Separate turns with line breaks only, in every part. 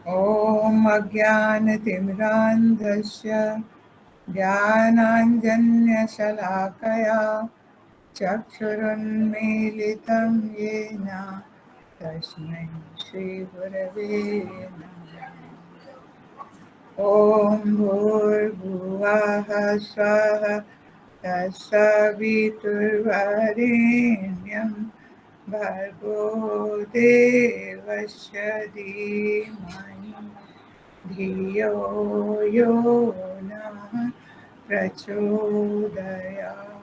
ॐ अज्ञानतिमिरान्धस्य ज्ञानाञ्जन्यशलाकया चक्षुरुन्मीलितं येन तस्मै श्रीगुरवे नमः। ॐ भूर्भुवः स्वः तत्सवितुर्वरेण्यं भर्गो देवस्य धीमहि धियो यो नः प्रचोदयात्।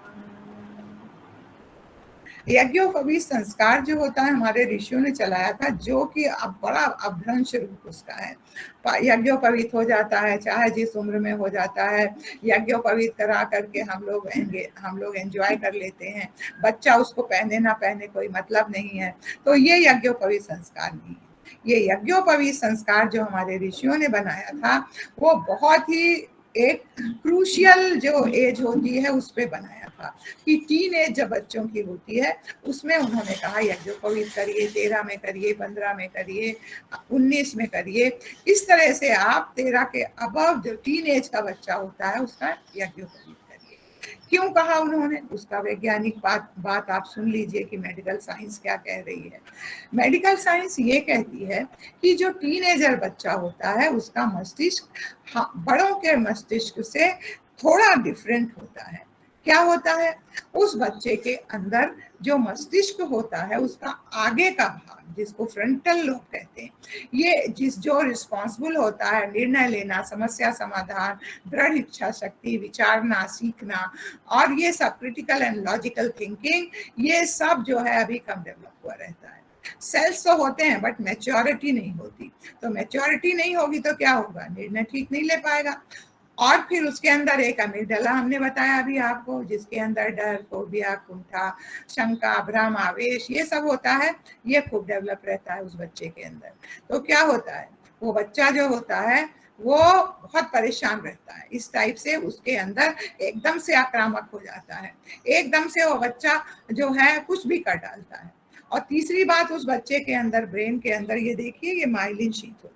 यज्ञोपवीत संस्कार जो होता है हमारे ऋषियों ने चलाया था, जो कि अब बड़ा अभ्रंश रूप उसका है। यज्ञोपवीत हो जाता है चाहे जिस उम्र में हो जाता है, यज्ञोपवीत करा करके हम लोग एंजॉय कर लेते हैं। बच्चा उसको पहने ना पहने कोई मतलब नहीं है, तो ये यज्ञोपवीत संस्कार नहीं है। ये यज्ञोपवीत संस्कार जो हमारे ऋषियों ने बनाया था, वो बहुत ही एक क्रूशियल जो एज होती है उस पे बनाया था कि टीन एज जब बच्चों की होती है उसमें उन्होंने कहा यज्ञोपवीत करिए, 13 में करिए, 15 में करिए, 19 में करिए। इस तरह से आप 13 के अबव जो टीन एज का बच्चा होता है उसका यज्ञोपवीत करिए। क्यों कहा उन्होंने, उसका वैज्ञानिक बात आप सुन लीजिए कि मेडिकल साइंस क्या कह रही है। मेडिकल साइंस ये कहती है कि जो टीनेजर बच्चा होता है उसका मस्तिष्क बड़ों के मस्तिष्क से थोड़ा डिफरेंट होता है। क्या होता है, उस बच्चे के अंदर जो मस्तिष्क होता है उसका आगे का भाग जिसको फ्रंटल लोब कहते हैं, ये जो रिस्पॉन्सिबल होता है निर्णय लेना, समस्या समाधान, दृढ़ इच्छा शक्ति, विचारना, सीखना और ये सब क्रिटिकल एंड लॉजिकल थिंकिंग, ये सब जो है अभी कम डेवलप हुआ रहता है। सेल्स तो होते हैं बट मैच्योरिटी नहीं होती। तो मैच्योरिटी नहीं होगी तो क्या होगा, निर्णय ठीक नहीं ले पाएगा। और फिर उसके अंदर एक अमिगडाला हमने बताया अभी आपको, जिसके अंदर डर, फोबिया, कुंठा, शंका, भ्रम, आवेश, ये सब होता है, ये खूब डेवलप रहता है उस बच्चे के अंदर। तो क्या होता है, वो बच्चा जो होता है वो बहुत परेशान रहता है। इस टाइप से उसके अंदर एकदम से आक्रामक हो जाता है, एकदम से वो बच्चा जो है कुछ भी कर डालता है। और तीसरी बात, उस बच्चे के अंदर, ब्रेन के अंदर, ये देखिए ये माइलिन शीट होती है,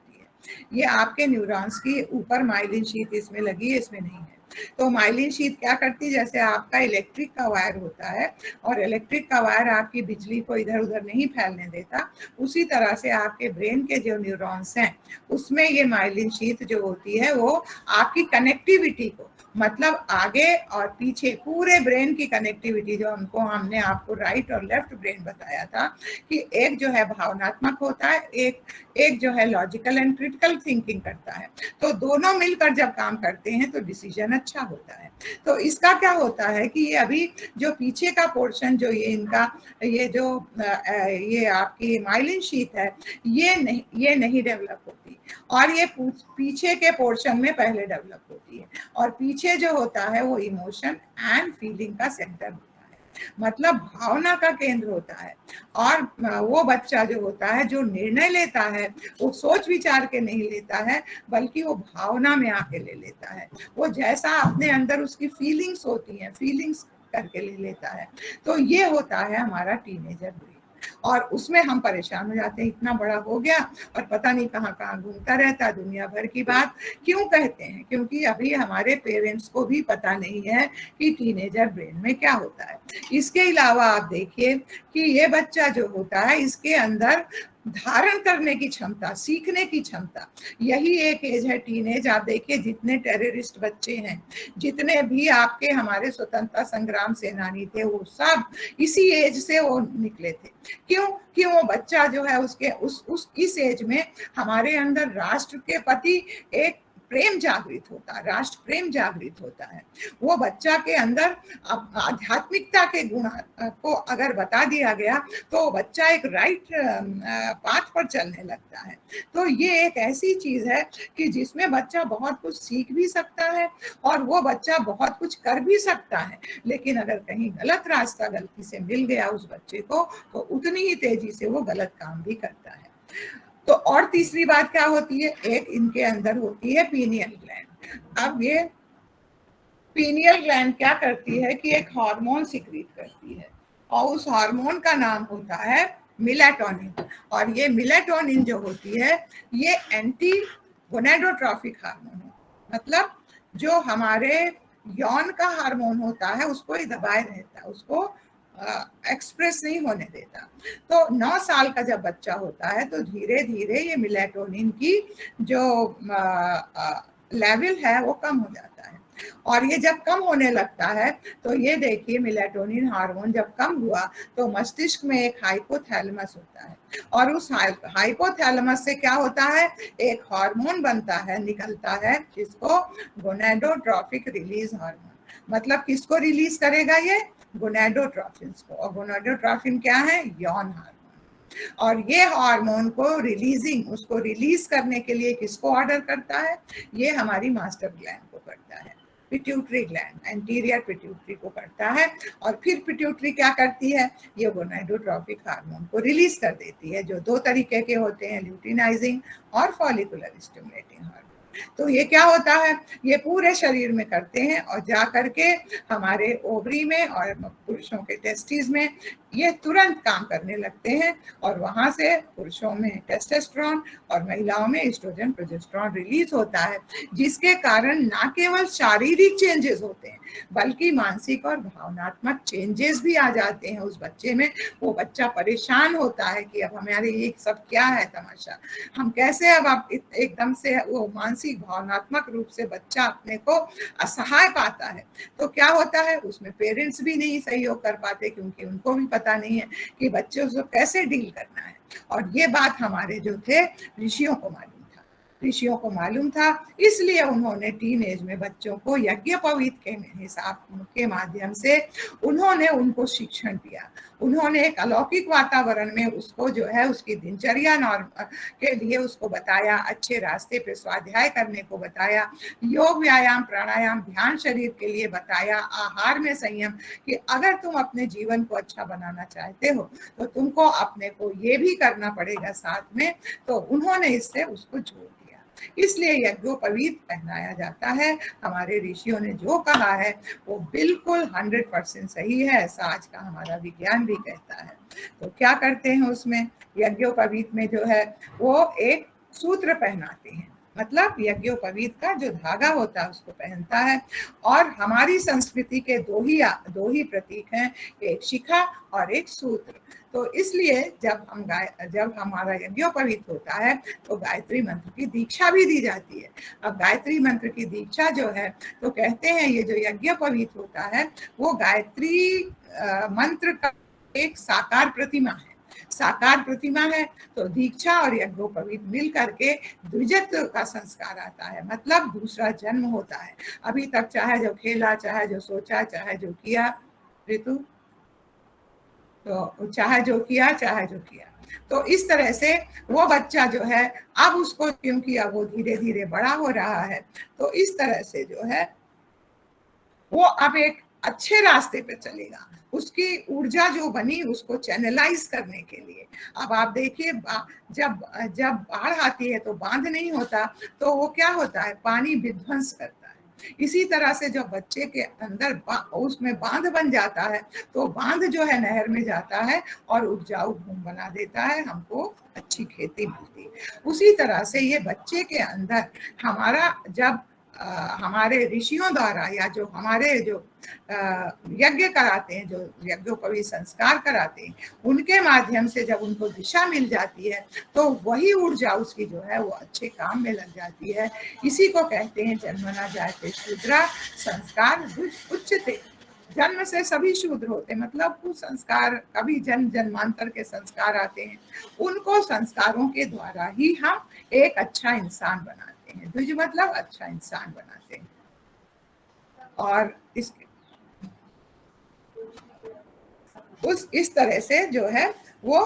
ये आपके न्यूरॉन्स की ऊपर माइलिन शीट इसमें लगी है, इसमें नहीं है। तो माइलिन शीट क्या करती है, जैसे आपका इलेक्ट्रिक का वायर होता है और इलेक्ट्रिक का वायर आपकी बिजली को इधर उधर नहीं फैलने देता, उसी तरह से आपके ब्रेन के जो न्यूरॉन्स हैं उसमें ये माइलिन शीट जो होती है वो आपकी कनेक्टिविटी को, मतलब आगे और पीछे पूरे ब्रेन की कनेक्टिविटी, जो हमने आपको राइट और लेफ्ट ब्रेन बताया था कि एक जो है भावनात्मक होता है, एक जो है लॉजिकल एंड क्रिटिकल थिंकिंग करता है। तो दोनों मिलकर जब काम करते हैं तो डिसीजन अच्छा होता है। तो इसका क्या होता है कि ये अभी जो पीछे का पोर्शन जो ये इनका ये आपकी माइलिन शीट है, ये नहीं डेवलप होती, और ये पीछे के पोर्शन में पहले डेवलप होती है। और पीछे जो होता है वो इमोशन एंड फीलिंग का सेंटर होता है, मतलब भावना का केंद्र होता है। और वो बच्चा जो होता है जो निर्णय लेता है वो सोच विचार के नहीं लेता है, बल्कि वो भावना में आके ले लेता है। वो जैसा अपने अंदर उसकी फीलिंग्स होती हैं, फीलिंग्स करके ले लेता है। तो ये होता है हमारा टीनेजर ब्रेन। और उसमें हम परेशान हो जाते हैं, इतना बड़ा हो गया और पता नहीं कहाँ कहाँ घूमता रहता, दुनिया भर की बात। क्यों कहते हैं, क्योंकि अभी हमारे पेरेंट्स को भी पता नहीं है कि टीनेजर ब्रेन में क्या होता है। इसके अलावा आप देखिए कि ये बच्चा जो होता है इसके अंदर धारण करने की क्षमता, सीखने की क्षमता, यही एक एज है टीनेज। आप देखिए जितने टेररिस्ट बच्चे हैं, जितने भी आपके हमारे स्वतंत्रता संग्राम सेनानी थे, वो सब इसी एज से वो निकले थे। क्यों कि वो बच्चा जो है उसके उस इस एज में हमारे अंदर राष्ट्र के प्रति एक प्रेम जागृत होता है, राष्ट्र प्रेम जागृत होता है। वो बच्चा के अंदर आध्यात्मिकता के गुण को अगर बता दिया गया तो बच्चा एक राइट पाथ पर चलने लगता है। तो ये एक ऐसी चीज है कि जिसमें बच्चा बहुत कुछ सीख भी सकता है और वो बच्चा बहुत कुछ कर भी सकता है। लेकिन अगर कहीं गलत रास्ता गलती से मिल गया उस बच्चे को तो उतनी ही तेजी से वो गलत काम भी करता है। तो और तीसरी बात क्या होती है, एक इनके अंदर होती है पीनियल ग्लैंड। अब ये पीनियल ग्लैंड क्या करती है कि एक हार्मोन सिक्रीट करती है और उस हार्मोन का नाम होता है मिलेटोनिन। और ये मिलेटोनिन जो होती है ये एंटी गोनेडोट्रॉफिक हार्मोन है, मतलब जो हमारे यौन का हार्मोन होता है उसको ही दबाए रहता है, उसको एक्सप्रेस नहीं होने देता। तो 9 साल का जब बच्चा होता है तो धीरे धीरे ये मिलेटोनिन की जो लेवल है वो कम हो जाता है। और ये जब कम होने लगता है तो ये देखिए मिलेटोनिन हार्मोन जब कम हुआ तो मस्तिष्क में एक हाइपोथैलेमस होता है, और उस हाइपोथैलेमस से क्या होता है, एक हार्मोन बनता है, निकलता है, जिसको गोनेडोट्रॉफिक रिलीज हार्मोन। मतलब किसको रिलीज करेगा ये, गोनेडोट्रॉफिन को। और गोनेडोट्रॉफिन क्या है, यौन हार्मोन। और ये हार्मोन को रिलीजिंग, उसको रिलीज करने के लिए किसको ऑर्डर करता है, ये हमारी मास्टर ग्लैंड को करता है, पिट्यूटरी ग्लैंड, एंटीरियर पिट्यूटरी को करता है। और फिर पिट्यूटरी क्या करती है, ये गोनेडोट्रॉफिक हार्मोन को रिलीज कर देती है, जो 2 तरीके के होते हैं, ल्यूटिनाइजिंग और फॉलिकुलर स्टिमुलेटिंग हार्मोन। तो ये क्या होता है, ये पूरे शरीर में करते हैं और जा करके हमारे ओवरी में और पुरुषों के टेस्टिस में ये तुरंत काम करने लगते हैं, और वहां से पुरुषों में टेस्टोस्टेरोन और महिलाओं में एस्ट्रोजन प्रोजेस्टेरोन रिलीज होता है, जिसके कारण ना केवल शारीरिक चेंजेस होते हैं बल्कि मानसिक और भावनात्मक चेंजेस भी आ जाते हैं उस बच्चे में। वो बच्चा परेशान होता है कि अब हमारे ये सब क्या है तमाशा, हम कैसे अब आप एकदम से वो मानसिक भावनात्मक रूप से बच्चा अपने को असहाय पाता है। तो क्या होता है, उसमें पेरेंट्स भी नहीं सहयोग कर पाते, क्योंकि उनको भी पता नहीं है कि बच्चों से कैसे डील करना है। और ये बात हमारे जो थे ऋषियों को मालूम था, ऋषियों को मालूम था, इसलिए उन्होंने टीन एज में बच्चों को यज्ञोपवीत के हिसाब के माध्यम से उन्होंने उनको शिक्षण दिया। उन्होंने एक अलौकिक वातावरण में उसको जो है उसकी दिनचर्या के लिए उसको बताया, अच्छे रास्ते पे स्वाध्याय करने को बताया, योग व्यायाम प्राणायाम ध्यान शरीर के लिए बताया, आहार में संयम, कि अगर तुम अपने जीवन को अच्छा बनाना चाहते हो तो तुमको अपने को ये भी करना पड़ेगा साथ में। तो उन्होंने इससे उसको जोड़ दिया, इसलिए यज्ञोपवीत पहनाया जाता है। हमारे ऋषियों ने जो कहा है वो बिल्कुल 100% सही है, ऐसा आज का हमारा विज्ञान भी कहता है। तो क्या करते हैं उसमें, यज्ञोपवीत में जो है वो एक सूत्र पहनाते हैं, मतलब यज्ञोपवीत का जो धागा होता है उसको पहनता है। और हमारी संस्कृति के दो ही प्रतीक हैं, एक शिखा और एक सूत्र। तो इसलिए जब हमारा यज्ञोपवीत होता है तो गायत्री मंत्र की दीक्षा भी दी जाती है। अब गायत्री मंत्र की दीक्षा जो है, तो कहते हैं ये जो यज्ञोपवीत होता है वो गायत्री मंत्र का एक साकार प्रतिमा है, साकार प्रतिमा है। तो दीक्षा और यज्ञोपवीत मिल करके द्विजत्व का संस्कार आता है, मतलब दूसरा जन्म होता है। अभी तक चाहे जो खेला, चाहे जो सोचा, चाहे जो किया, ऋतु, तो चाहे जो किया, चाहे जो किया, तो इस तरह से वो बच्चा जो है अब उसको, क्योंकि अब वो धीरे धीरे बड़ा हो रहा है, तो इस तरह से जो है वो अब एक अच्छे रास्ते पे चलेगा। उसकी ऊर्जा जो बनी उसको चैनलाइज करने के लिए। अब आप देखिए जब जब बाढ़ आती है तो बांध नहीं होता, तो वो क्या होता है, पानी विध्वंस करता है। इसी तरह से जब बच्चे के अंदर उसमें बांध बन जाता है तो बांध जो है नहर में जाता है और उपजाऊ भूमि बना देता है, हमको अच्छी खेती मिलती है। उसी तरह से ये बच्चे के अंदर हमारा जब हमारे ऋषियों द्वारा या जो हमारे जो यज्ञ कराते हैं, जो यज्ञोपवीत संस्कार कराते हैं, उनके माध्यम से जब उनको दिशा मिल जाती है तो वही ऊर्जा उसकी जो है वो अच्छे काम में लग जाती है। इसी को कहते हैं जन्मना जायते शूद्रा संस्कार उच्चते। जन्म से सभी शूद्र होते, मतलब कुछ संस्कार कभी जन्म जन्मांतर के संस्कार आते हैं, उनको संस्कारों के द्वारा ही हम एक अच्छा इंसान बनाते हैं। द्विज मतलब अच्छा इंसान बनाते हैं। और इस तरह से जो है वो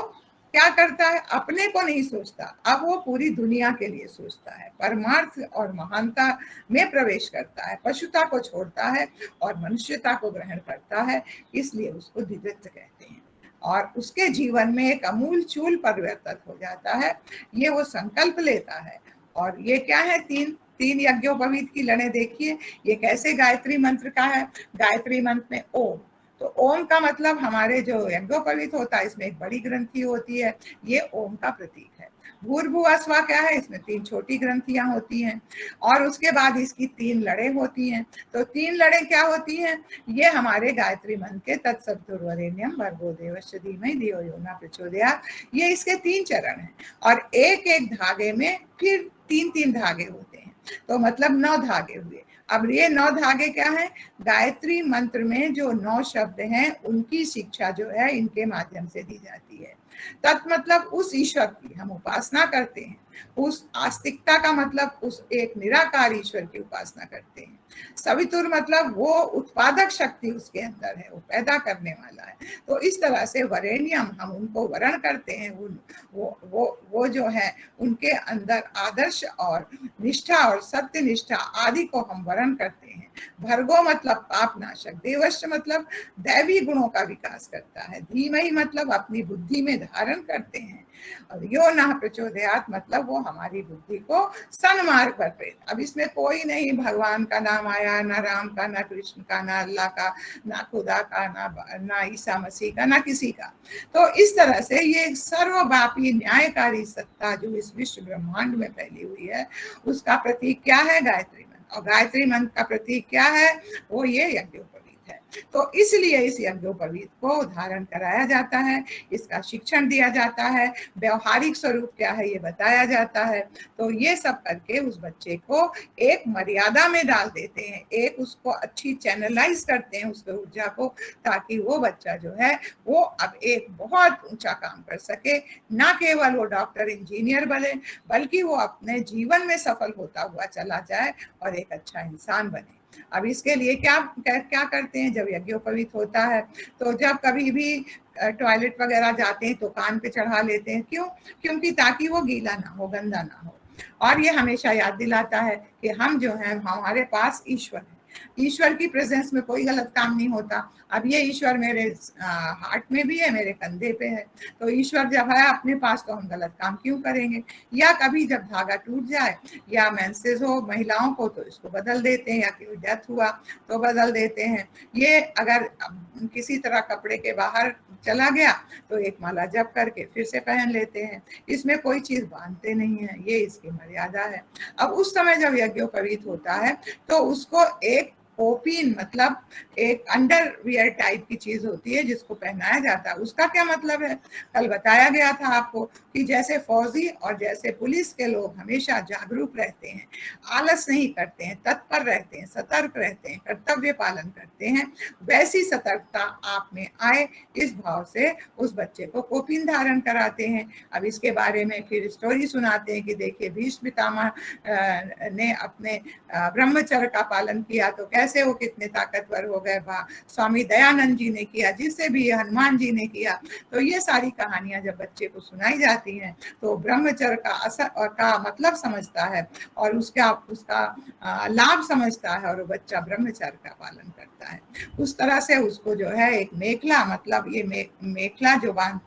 क्या करता है, अपने को नहीं सोचता, अब वो पूरी दुनिया के लिए सोचता है, परमार्थ और महानता में प्रवेश करता है, पशुता को छोड़ता है और मनुष्यता को ग्रहण करता है, इसलिए उसको द्विजत्व कहते हैं। और उसके जीवन में एक अमूल चूल परिवर्तन हो जाता है, ये वो संकल्प लेता है। और ये क्या है, तीन यज्ञोपवीत की लड़े देखिए, ये कैसे गायत्री मंत्र का है। गायत्री मंत्र में ओम, तो ओम का मतलब हमारे जो यज्ञोपवीत होता है इसमें एक बड़ी ग्रंथि होती है, ये ओम का प्रतीक है। भूर्भुवः स्वः क्या है, इसमें 3 छोटी ग्रंथियां होती हैं और उसके बाद इसकी 3 लड़ें होती हैं। तो 3 लड़ें क्या होती हैं, ये हमारे गायत्री मंत्र के तत्सवितुर्वरेण्यम भर्गो देवस्य धीमहि धियो यो न प्रचोदयात्, ये इसके 3 चरण हैं और एक एक धागे में फिर 3-3 धागे होते हैं, तो मतलब 9 धागे हुए। अब ये 9 धागे क्या है, गायत्री मंत्र में जो 9 शब्द हैं उनकी शिक्षा जो है इनके माध्यम से दी जाती है। तत् मतलब उस ईश्वर की हम उपासना करते हैं, उस आस्तिकता का मतलब उस एक निराकार ईश्वर की उपासना करते हैं। सवितुर मतलब वो उत्पादक शक्ति उसके अंदर है, वो पैदा करने वाला है। तो इस तरह से वरेण्यम हम उनको वरण करते हैं, वो जो है उनके अंदर आदर्श और निष्ठा और सत्य निष्ठा आदि को हम वरण करते हैं। भर्गो मतलब पाप नाशक, देवश्य मतलब दैवी गुणों का विकास करता है, धीमहि मतलब अपनी बुद्धि में धारण करते हैं, और यो न प्रचोदयात् मतलब वो हमारी बुद्धि को सन्मार्ग पर प्रेरित। अब इसमें कोई नहीं भगवान का नाम आया, ना राम का, ना कृष्ण का, ना अल्लाह का, ना खुदा का, ना ईसा मसीह का, ना किसी का। तो इस तरह से ये सर्वव्यापी न्यायकारी सत्ता जो इस विश्व ब्रह्मांड में फैली हुई है उसका प्रतीक क्या है, गायत्री मंत्र। और गायत्री मंत्र का प्रतीक क्या है, वो ये यज्ञोपवीत है। तो इसलिए इस यज्ञोपवीत को धारण कराया जाता है, इसका शिक्षण दिया जाता है, व्यवहारिक स्वरूप क्या है ये बताया जाता है। तो ये सब करके उस बच्चे को एक मर्यादा में डाल देते हैं, एक उसको अच्छी चैनलाइज करते हैं उसके ऊर्जा को, ताकि वो बच्चा जो है वो अब एक बहुत ऊंचा काम कर सके, ना केवल वो डॉक्टर इंजीनियर बने बल्कि वो अपने जीवन में सफल होता हुआ चला जाए और एक अच्छा इंसान बने। अब इसके लिए क्या क्या करते हैं, जब यज्ञोपवीत होता है तो जब कभी भी टॉयलेट वगैरह जाते हैं तो कान पे चढ़ा लेते हैं, क्यों, क्योंकि ताकि वो गीला ना हो, गंदा ना हो। और ये हमेशा याद दिलाता है कि हम जो है हमारे पास ईश्वर है, ईश्वर की प्रेजेंस में कोई गलत काम नहीं होता। अब ये ईश्वर मेरे हार्ट में भी है, मेरे कंधे पे है, तो ईश्वर जब है अपने पास तो हम गलत काम क्यों करेंगे। या कभी जब धागा टूट जाए या मेंसेस हो महिलाओं को तो इसको बदल देते हैं, या कोई डेथ हुआ तो बदल देते हैं। ये अगर किसी तरह कपड़े के बाहर चला गया तो एक माला जप करके फिर से पहन लेते हैं, इसमें कोई चीज बांधते नहीं है, ये इसकी मर्यादा है। अब उस समय जब यज्ञोपवीत होता है तो उसको एक कोपीन मतलब एक अंडरवियर टाइप की चीज होती है जिसको पहनाया जाता है। उसका क्या मतलब है, कल बताया गया था आपको कि जैसे फौजी और जैसे पुलिस के लोग हमेशा जागरूक रहते हैं, आलस नहीं करते हैं, तत्पर रहते हैं, सतर्क रहते हैं, कर्तव्य पालन करते हैं, वैसी सतर्कता आप में आए इस भाव से उस बच्चे को कोपीन धारण कराते हैं। अब इसके बारे में फिर स्टोरी सुनाते हैं कि देखिए भीष्म पितामह ने अपने ब्रह्मचर्य का पालन किया तो कैसे वो कितने ताकतवर हो गए, स्वामी दयानंद जी ने किया, जिससे भी हनुमान जी ने किया। तो ये सारी कहानियां जब बच्चे को सुनाई जाती हैं तो ब्रह्मचर्य का असर और का मतलब समझता है और उसका लाभ समझता है और वो बच्चा ब्रह्मचर्य का पालन करता है। उस तरह से उसको जो है एक मेखला मतलब ये मेखला जो बांध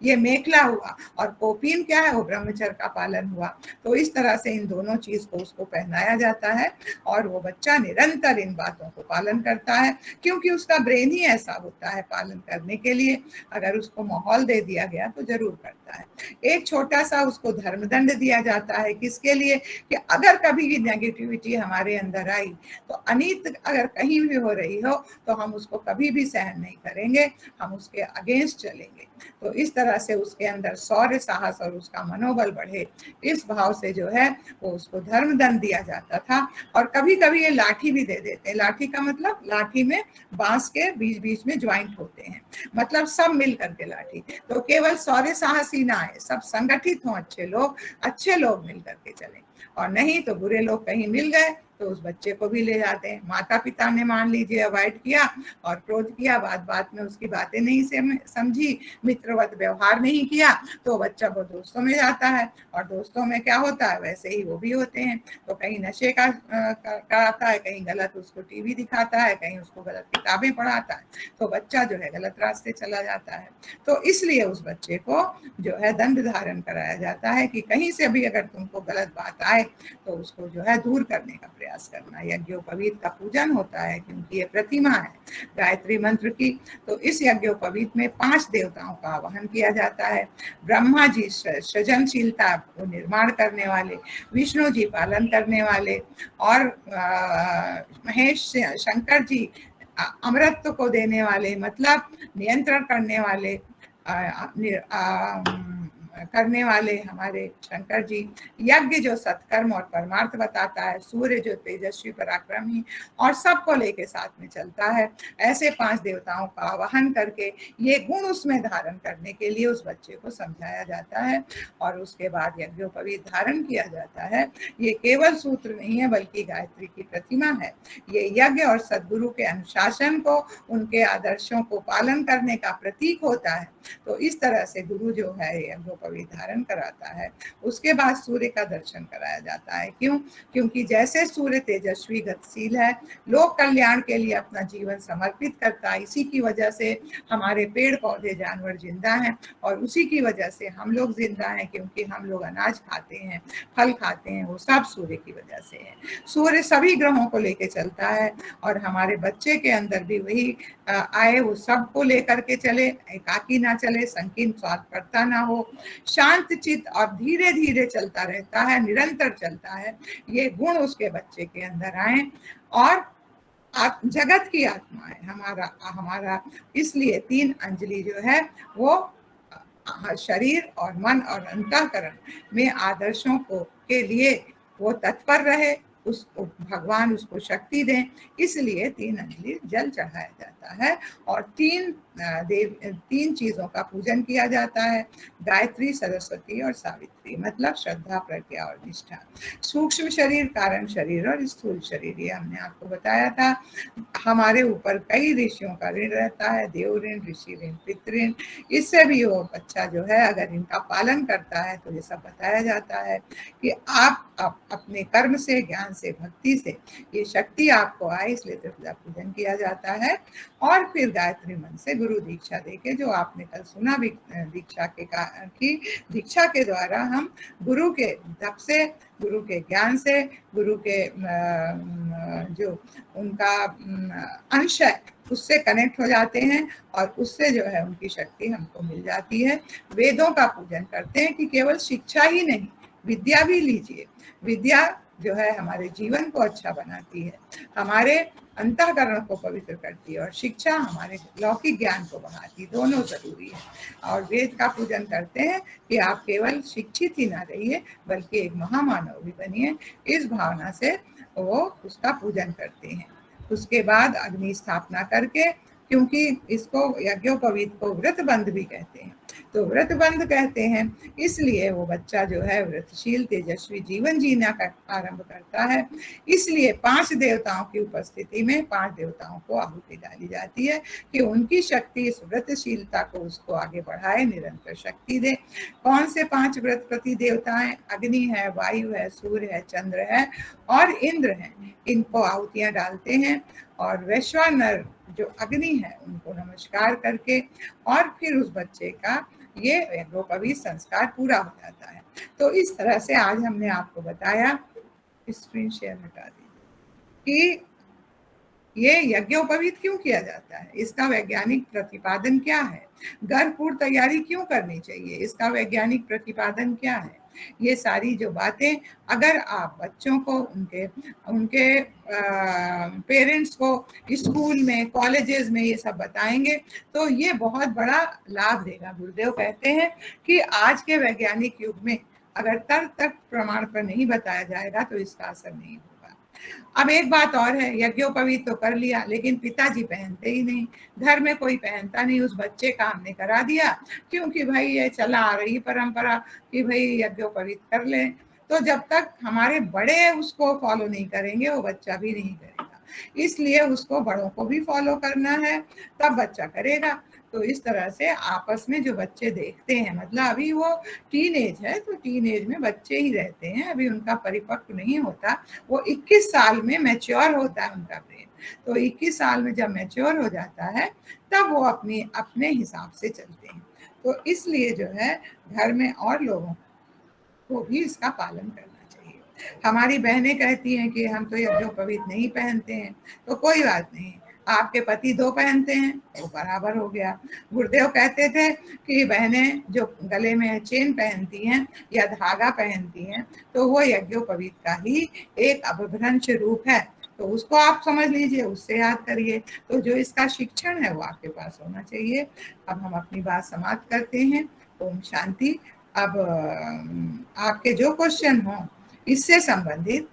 ये मेखला हुआ और कोपीन क्या है, वो ब्रह्मचर्य का पालन हुआ। तो इस तरह से इन दोनों चीज को उसको पहनाया जाता है और वो बच्चा निरंतर इन बातों को पालन करता है, क्योंकि उसका ब्रेन ही ऐसा होता है पालन करने के लिए। अगर उसको माहौल दे दिया गया तो जरूर करता है। एक छोटा सा उसको धर्मदंड दिया जाता है, किसके लिए, कि अगर कभी भी नेगेटिविटी हमारे अंदर आई तो अनित अगर कहीं भी हो रही हो तो हम उसको कभी भी सहन नहीं करेंगे, हम उसके अगेंस्ट चलेंगे। तो इस तरह से उसके अंदर शौर्य साहस और उसका मनोबल बढ़े, इस भाव से जो है वो उसको धर्मदंड दिया जाता था। और कभी कभी ये लाठी भी दे देते हैं। लाठी का मतलब लाठी में बांस के बीच बीच में ज्वाइंट होते हैं, मतलब सब मिल करके लाठी। तो केवल शौर्य साहस ही ना आए, सब संगठित हों, अच्छे लोग मिल करके चलें, और नहीं तो बुरे लोग कहीं मिल गए तो उस बच्चे को भी ले जाते हैं। माता पिता ने मान लीजिए अवॉइड किया और क्रोध किया, बात में उसकी बातें नहीं समझी, मित्रवत व्यवहार नहीं किया, तो बच्चा वो दोस्तों में जाता है और दोस्तों में क्या होता है वैसे ही वो भी होते हैं। तो कहीं नशे का कराता है, कहीं गलत उसको टीवी दिखाता है, कहीं उसको गलत किताबें पढ़ाता है, तो बच्चा जो है गलत रास्ते चला जाता है। तो इसलिए उस बच्चे को जो है दंड धारण कराया जाता है कि कहीं से भी अगर तुमको गलत बात आए तो उसको जो है दूर करने का प्रयास प्रयास करना। यज्ञोपवीत का पूजन होता है क्योंकि ये प्रतिमा है गायत्री मंत्र की। तो इस यज्ञोपवीत में 5 देवताओं का आवाहन किया जाता है। ब्रह्मा जी सृजनशीलता को निर्माण करने वाले, विष्णु जी पालन करने वाले, और महेश शंकर जी अमृत को देने वाले, मतलब नियंत्रण करने वाले, करने वाले हमारे शंकर जी। यज्ञ जो सत्कर्म और परमार्थ बताता है। सूर्य जो तेजस्वी पराक्रमी और सबको लेके साथ में चलता है। ऐसे 5 देवताओं का आवाहन करके ये गुण उसमें धारण करने के लिए उस बच्चे को समझाया जाता है और उसके बाद यज्ञोपवीत धारण किया जाता है। ये केवल सूत्र नहीं है बल्कि गायत्री की प्रतिमा है। ये यज्ञ और सद्गुरु के अनुशासन को, उनके आदर्शों को पालन करने का प्रतीक होता है। तो इस तरह से गुरु जो है यज्ञोपवीत धारण कराता है। उसके बाद सूर्य का दर्शन कराया जाता है। क्यों? क्योंकि जैसे सूर्य तेजस्वी गतिशील है, लोक कल्याण के लिए अपना जीवन समर्पित करता है, इसी की वजह से हमारे पेड़ पौधे जानवर जिंदा हैं और उसी की वजह से हम लोग जिंदा हैं, क्योंकि हम लोग अनाज खाते हैं, फल खाते हैं, वो सब सूर्य की वजह से है। सूर्य सभी ग्रहों को लेके चलता है और हमारे बच्चे के अंदर भी वही आए, वो सबको लेकर के चले, एकाकी ना चले, संकीर्ण स्वार्थपरता ना हो, शांत चित्त और धीरे धीरे चलता रहता है, निरंतर चलता है। ये गुण उसके बच्चे के अंदर आए और जगत की आत्मा है हमारा इसलिए 3 अंजलि जो है वो शरीर और मन और अंतःकरण में आदर्शों को के लिए वो तत्पर रहे, उसको भगवान उसको शक्ति दें, इसलिए 3 अंजलि जल चढ़ाया जाता है और 3 चीजों का पूजन किया जाता है। गायत्री, सरस्वती और सावित्री, मतलब श्रद्धा, प्रज्ञा और निष्ठा। सूक्ष्म शरीर, कारण शरीर और स्थूल शरीर, ये हमने आपको बताया था। हमारे ऊपर कई ऋषियों का ऋण रहता है, देव ऋण, ऋषि ऋण, पितृ। इससे भी वो बच्चा जो है अगर इनका पालन करता है तो ये सब बताया जाता है कि आप अपने कर्म से, ज्ञान से, भक्ति से ये शक्ति आपको आए, इसलिए त्रिपुरा पूजन किया जाता है। और फिर गायत्री मंत्र से गुरु दीक्षा देके, जो आपने कल सुना दीक्षा की दीक्षा के द्वारा हम गुरु के तप से, गुरु के ज्ञान से, गुरु के जो उनका अंश है उससे कनेक्ट हो जाते हैं और उससे जो है उनकी शक्ति हमको मिल जाती है। वेदों का पूजन करते हैं कि केवल शिक्षा ही नहीं, विद्या भी लीजिए। विद्या जो है हमारे जीवन को अच्छा बनाती है, हमारे अंतःकरण को पवित्र करती है और शिक्षा हमारे लौकिक ज्ञान को बढ़ाती है, दोनों जरूरी है। और वेद का पूजन करते हैं कि आप केवल शिक्षित ही ना रहिए बल्कि एक महामानव भी बनिए, इस भावना से वो उसका पूजन करते हैं। उसके बाद अग्नि स्थापना करके, क्योंकि इसको यज्ञोपवीत को व्रत बंध भी कहते हैं, तो व्रत बंध कहते हैं इसलिए वो बच्चा जो है व्रतशील तेजस्वी जीवन जीना का आरंभ करता है। इसलिए 5 देवताओं की उपस्थिति में 5 देवताओं को आहुति डाली जाती है कि उनकी शक्ति इस व्रतशीलता को उसको आगे बढ़ाए, निरंतर शक्ति दे। कौन से 5 व्रतपति देवता हैं? अग्नि है, वायु है, सूर्य है, चंद्र है और इंद्र है। इनको आहुतियां डालते हैं और वैश्वानर जो अग्नि है उनको नमस्कार करके और फिर उस बच्चे का ये यज्ञोपवीत संस्कार पूरा हो जाता है। तो इस तरह से आज हमने आपको बताया, स्क्रीन शेयर हटा दीजिए, कि ये यज्ञोपवीत क्यों किया जाता है, इसका वैज्ञानिक प्रतिपादन क्या है, गर्भ पूर्व तैयारी क्यों करनी चाहिए, इसका वैज्ञानिक प्रतिपादन क्या है। ये सारी जो बातें अगर आप बच्चों को, उनके पेरेंट्स को स्कूल में, कॉलेजेस में ये सब बताएंगे तो ये बहुत बड़ा लाभ देगा। गुरुदेव कहते हैं कि आज के वैज्ञानिक युग में अगर तर्क प्रमाण पर नहीं बताया जाएगा तो इसका असर नहीं होगा। अब एक बात और है, यज्ञोपवीत तो कर लिया लेकिन पिताजी पहनते ही नहीं, घर में कोई पहनता नहीं, उस बच्चे का हमने करा दिया क्योंकि भाई ये चला आ रही परंपरा कि भाई यज्ञोपवीत कर ले। तो जब तक हमारे बड़े उसको फॉलो नहीं करेंगे वो बच्चा भी नहीं करेगा, इसलिए उसको बड़ों को भी फॉलो करना है तब बच्चा करेगा। तो इस तरह से आपस में जो बच्चे देखते हैं, मतलब अभी वो टीन एज है तो टीन एज में बच्चे ही रहते हैं, अभी उनका परिपक्व नहीं होता, वो 21 साल में मैच्योर होता है उनका ब्रेन। तो 21 साल में जब मैच्योर हो जाता है तब वो अपने हिसाब से चलते हैं। तो इसलिए जो है घर में और लोगों को भी इसका पालन करना चाहिए। हमारी बहनें कहती हैं कि हम तो यज्ञोपवीत नहीं पहनते हैं, तो कोई बात नहीं, आपके पति 2 पहनते हैं वो बराबर हो गया। गुरुदेव कहते थे कि बहनें जो गले में चेन पहनती हैं या धागा पहनती हैं तो वो यज्ञोपवीत का ही एक अपभ्रंश रूप है, तो उसको आप समझ लीजिए, उससे याद करिए। तो जो इसका शिक्षण है वो आपके पास होना चाहिए। अब हम अपनी बात समाप्त करते हैं। ओम शांति। अब आपके जो क्वेश्चन हो इससे संबंधित,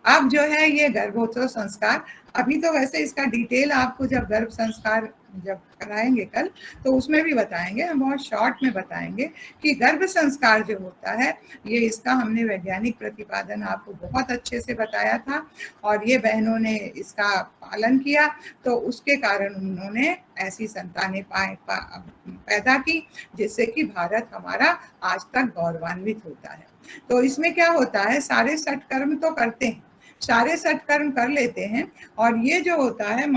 अब जो है ये गर्भोत्सव संस्कार, अभी तो वैसे इसका डिटेल आपको जब गर्भ संस्कार जब कराएंगे कल तो उसमें भी बताएंगे, हम बहुत शॉर्ट में बताएंगे कि गर्भ संस्कार जो होता है ये इसका हमने वैज्ञानिक प्रतिपादन आपको बहुत अच्छे से बताया था और ये बहनों ने इसका पालन किया तो उसके कारण उन्होंने ऐसी संतानें पैदा की जिससे कि भारत हमारा आज तक गौरवान्वित होता है। तो इसमें क्या होता है, सारे सत्कर्म तो करते हैं, सारे सत्कर्म कर लेते हैं और ये जो होता है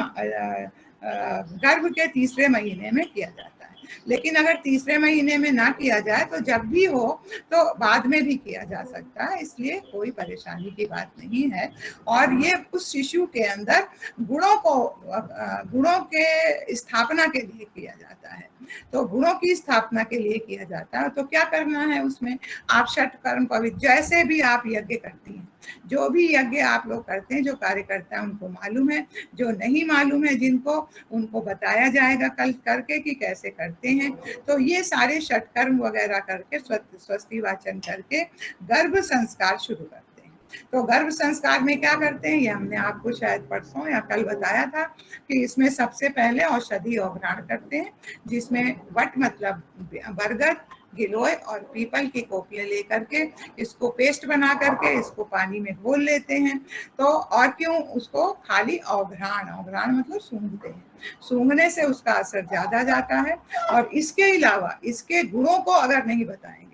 गर्भ के तीसरे महीने में किया जाता है। लेकिन अगर तीसरे महीने में ना किया जाए तो जब भी हो तो बाद में भी किया जा सकता है, इसलिए कोई परेशानी की बात नहीं है। और ये उस शिशु के अंदर गुणों के स्थापना के लिए किया जाता है। तो गुणों की स्थापना के लिए किया जाता है। तो क्या करना है उसमें, आप षटकर्म पवित्र, जैसे भी आप यज्ञ करती हैं, जो भी यज्ञ आप लोग करते हैं, जो कार्य करता है उनको मालूम है, जो नहीं मालूम है जिनको, उनको बताया जाएगा कल करके कि कैसे करते हैं। तो ये सारे षटकर्म वगैरह करके स्वस्ति वाचन करके गर्भ संस्कार शुरू करते हैं। तो गर्भ संस्कार में क्या करते हैं, ये हमने आपको शायद परसों या कल बताया था कि इसमें सबसे पहले औषधि अवग्रहण करते हैं, जिसमें वट मतलब बरगद, गिलोय और पीपल की कोपले लेकर के इसको पेस्ट बना करके इसको पानी में घोल लेते हैं। तो और क्यों, उसको खाली अवग्रहण मतलब सूंघते हैं, सूंघने से उसका असर ज्यादा जाता है। और इसके अलावा इसके गुणों को अगर नहीं बताएंगे,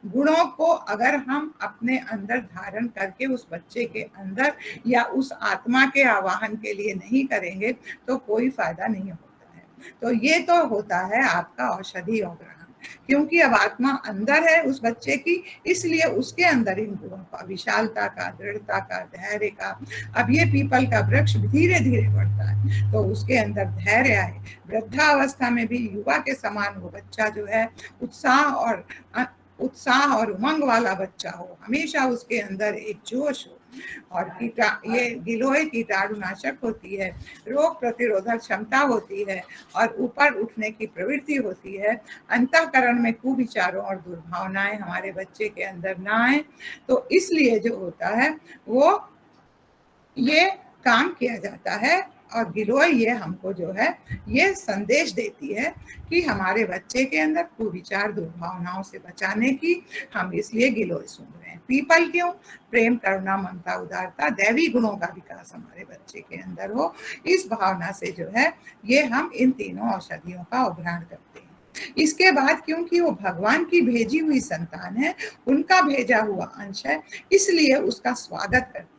गुणों को अगर हम अपने अंदर धारण करके उस बच्चे के अंदर या उस आत्मा के आवाहन के लिए नहीं करेंगे तो कोई फायदा नहीं होता है। तो ये तो होता है आपका औषधि अवग्रहण, क्योंकि अब आत्मा अंदर है उस बच्चे की, इसलिए उसके अंदर इन गुणों का, विशालता का, दृढ़ता का, धैर्य का, अब ये पीपल का वृक्ष धीरे धीरे बढ़ता है तो उसके अंदर धैर्य आए, वृद्धावस्था में भी युवा के समान वो बच्चा जो है उत्साह और उमंग वाला बच्चा हो, हमेशा उसके अंदर एक जोश हो। और ये गिलोय कीटाणुनाशक होती है, रोग प्रतिरोधक क्षमता होती है और ऊपर उठने की प्रवृत्ति होती है। अंतःकरण में कुविचारों और दुर्भावनाएं हमारे बच्चे के अंदर ना आए, तो इसलिए जो होता है वो ये काम किया जाता है। और गिलोय ये हमको जो है ये संदेश देती है कि हमारे बच्चे के अंदर कुविचार दुर्भावनाओं से बचाने की हम इसलिए गिलोय सूंघ रहे हैं। पीपल क्यों, प्रेम, करुणा, ममता, उदारता, दैवी गुणों का विकास हमारे बच्चे के अंदर हो, इस भावना से जो है ये हम इन तीनों औषधियों का अवग्रहण करते हैं। इसके बाद क्योंकि वो भगवान की भेजी हुई संतान है, उनका भेजा हुआ अंश है, इसलिए उसका स्वागत करते हैं।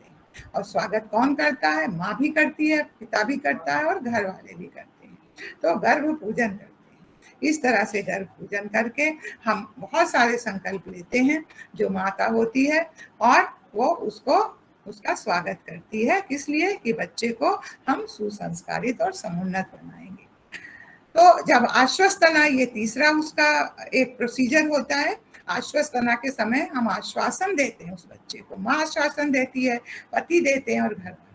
और स्वागत कौन करता है, माँ भी करती है, पिता भी करता है और घर वाले भी करते हैं। तो गर्भ पूजन करते हैं। इस तरह से गर्भ पूजन करके हम बहुत सारे संकल्प लेते हैं जो माता होती है और वो उसका स्वागत करती है, किस लिए कि बच्चे को हम सुसंस्कारित और समुन्नत बनाएंगे। तो जब आश्वस्तना, ये तीसरा उसका एक प्रोसीजर होता है, आश्वस्तना के समय हम आश्वासन देते हैं उस बच्चे को, माँ आश्वासन देती है, पति देते हैं और घर वाले।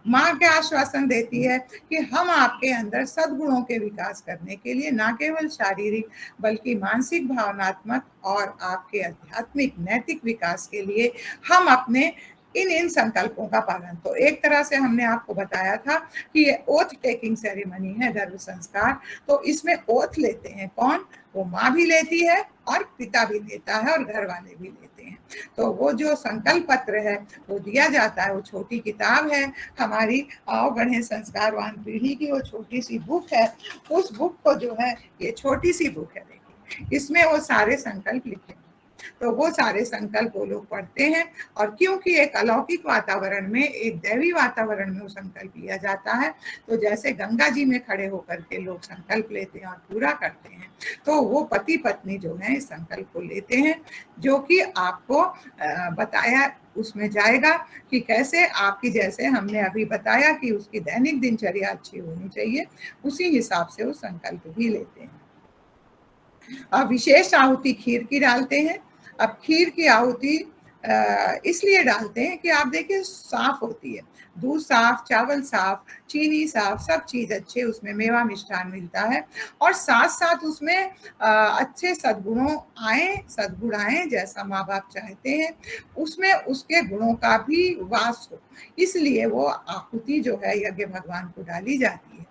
माँ क्या आश्वासन देती है कि हम आपके अंदर सद्गुणों के विकास करने के लिए ना केवल शारीरिक बल्कि मानसिक, भावनात्मक और आपके आध्यात्मिक नैतिक विकास के लिए हम अपने इन संकल्पों का पालन। तो एक तरह से हमने आपको बताया था कि ये ओथ टेकिंग सेरेमनी है गर्भ संस्कार। तो इसमें ओथ लेते हैं कौन, वो माँ भी लेती है और पिता भी लेता है और घर वाले भी लेते हैं। तो वो जो संकल्प पत्र है वो दिया जाता है, वो छोटी किताब है हमारी आओ बढ़े संस्कारवान पीढ़ी की, वो छोटी सी बुक है। उस बुक को जो है, ये छोटी सी बुक है देखिए, इसमें वो सारे संकल्प लिखे, तो वो सारे संकल्प वो लोग पढ़ते हैं। और क्योंकि एक अलौकिक वातावरण में, एक दैवी वातावरण में वो संकल्प लिया जाता है, तो जैसे गंगा जी में खड़े होकर के लोग संकल्प लेते हैं और पूरा करते हैं, तो वो पति पत्नी जो है इस संकल्प को लेते हैं, जो कि आपको बताया उसमें जाएगा कि कैसे आपकी, जैसे हमने अभी बताया कि उसकी दैनिक दिनचर्या अच्छी होनी चाहिए, उसी हिसाब से वो संकल्प भी लेते हैं। अब विशेष आहुति खीर की डालते हैं। अब खीर की आहुति इसलिए डालते हैं कि आप देखिए साफ होती है, दूध साफ, चावल साफ, चीनी साफ, सब चीज अच्छे, उसमें मेवा मिष्ठान मिलता है और साथ साथ उसमें अच्छे सद्गुणों आए, सद्गुण आए जैसा माँ बाप चाहते हैं, उसमें उसके गुणों का भी वास हो, इसलिए वो आहुति जो है यज्ञ भगवान को डाली जाती है।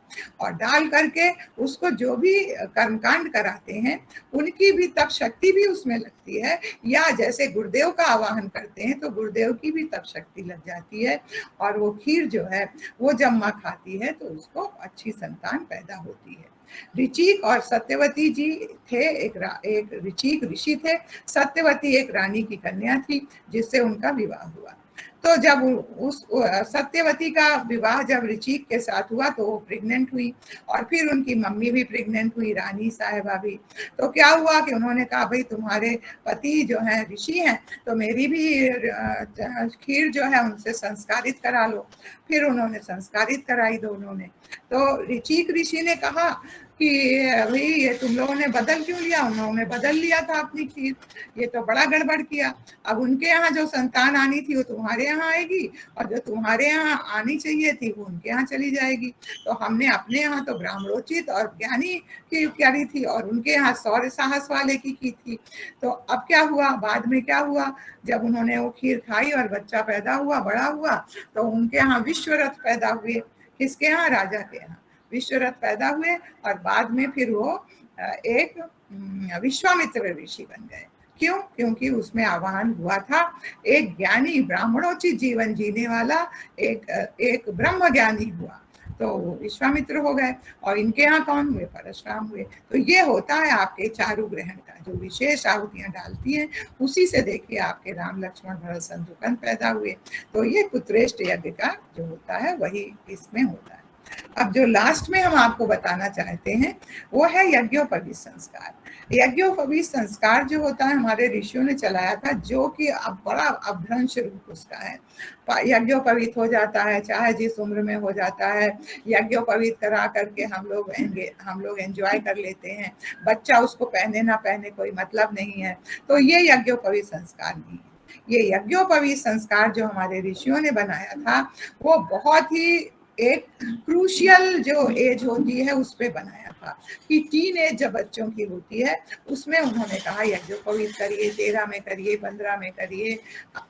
और डाल करके उसको जो भी कर्मकांड कराते हैं उनकी भी तप शक्ति भी उसमें लगती है, या जैसे गुरुदेव का आवाहन करते हैं तो गुरुदेव की भी तप शक्ति लग जाती है और वो खीर जो है वो जब माँ खाती है तो उसको अच्छी संतान पैदा होती है। ऋचिक और सत्यवती जी थे, एक ऋचिक ऋषि थे, सत्यवती एक रानी की कन्या थी जिससे उनका विवाह हुआ। तो जब उस सत्यवती का विवाह जब ऋचिक के साथ हुआ तो वो प्रेग्नेंट हुई और फिर उनकी मम्मी भी प्रेग्नेंट हुई, रानी साहिबा भी। तो क्या हुआ कि उन्होंने कहा भाई तुम्हारे पति जो है ऋषि हैं तो मेरी भी खीर जो है उनसे संस्कारित करा लो। फिर उन्होंने संस्कारित कराई दोनों ने। तो ऋचिक ऋषि ने कहा कि भाई ये तुम लोगों ने बदल क्यों लिया? उन्होंने बदल लिया था अपनी खीर, ये तो बड़ा गड़बड़ किया। अब उनके यहाँ जो संतान आनी थी वो तुम्हारे यहाँ आएगी और जो तुम्हारे यहाँ आनी चाहिए थी वो उनके यहाँ चली जाएगी। तो हमने अपने यहाँ तो ब्राह्मणोचित और ज्ञानी की करी थी और उनके यहाँ शौर्य साहस वाले की थी। तो अब क्या हुआ, बाद में क्या हुआ, जब उन्होंने वो खीर खाई और बच्चा पैदा हुआ, बड़ा हुआ, तो उनके यहाँ विश्वरथ पैदा हुए। किसके यहाँ? राजा के यहाँ विश्वरथ पैदा हुए और बाद में फिर वो एक विश्वामित्र ऋषि बन गए। क्यों? क्योंकि उसमें आह्वान हुआ था एक ज्ञानी ब्राह्मणोचित जीवन जीने वाला एक ब्रह्म ज्ञानी हुआ, तो विश्वामित्र हो गए। और इनके यहाँ कौन हुए? परशुराम हुए। तो ये होता है आपके चारु ग्रहण का, जो विशेष आहुतियां डालती हैं उसी से देखिए आपके राम लक्ष्मण भरत शत्रुघ्न पैदा हुए। तो ये पुत्रेष्ट यज्ञ का जो होता है वही इसमें होता है। अब जो लास्ट में हम आपको बताना चाहते हैं वो है यज्ञोपवीत संस्कार। यज्ञोपवीत संस्कार जो होता है हमारे ऋषियों ने चलाया था, जो कि अब बड़ा अभ्रंश रूप उसका है। यज्ञोपवीत हो जाता है चाहे जिस उम्र में हो जाता है, यज्ञोपवीत करा करके हम लोग एंजॉय कर लेते हैं, बच्चा उसको पहने ना पहने कोई मतलब नहीं है। तो ये यज्ञोपवीत संस्कार नहीं है। ये यज्ञोपवीत संस्कार जो हमारे ऋषियों ने बनाया था वो बहुत ही एक क्रूशियल जो एज होती है उस पे बनाया था कि टीन एज जब बच्चों की होती है उसमें उन्होंने कहा यज्ञोपवीत करिए, 13 में करिए, 15 में करिए,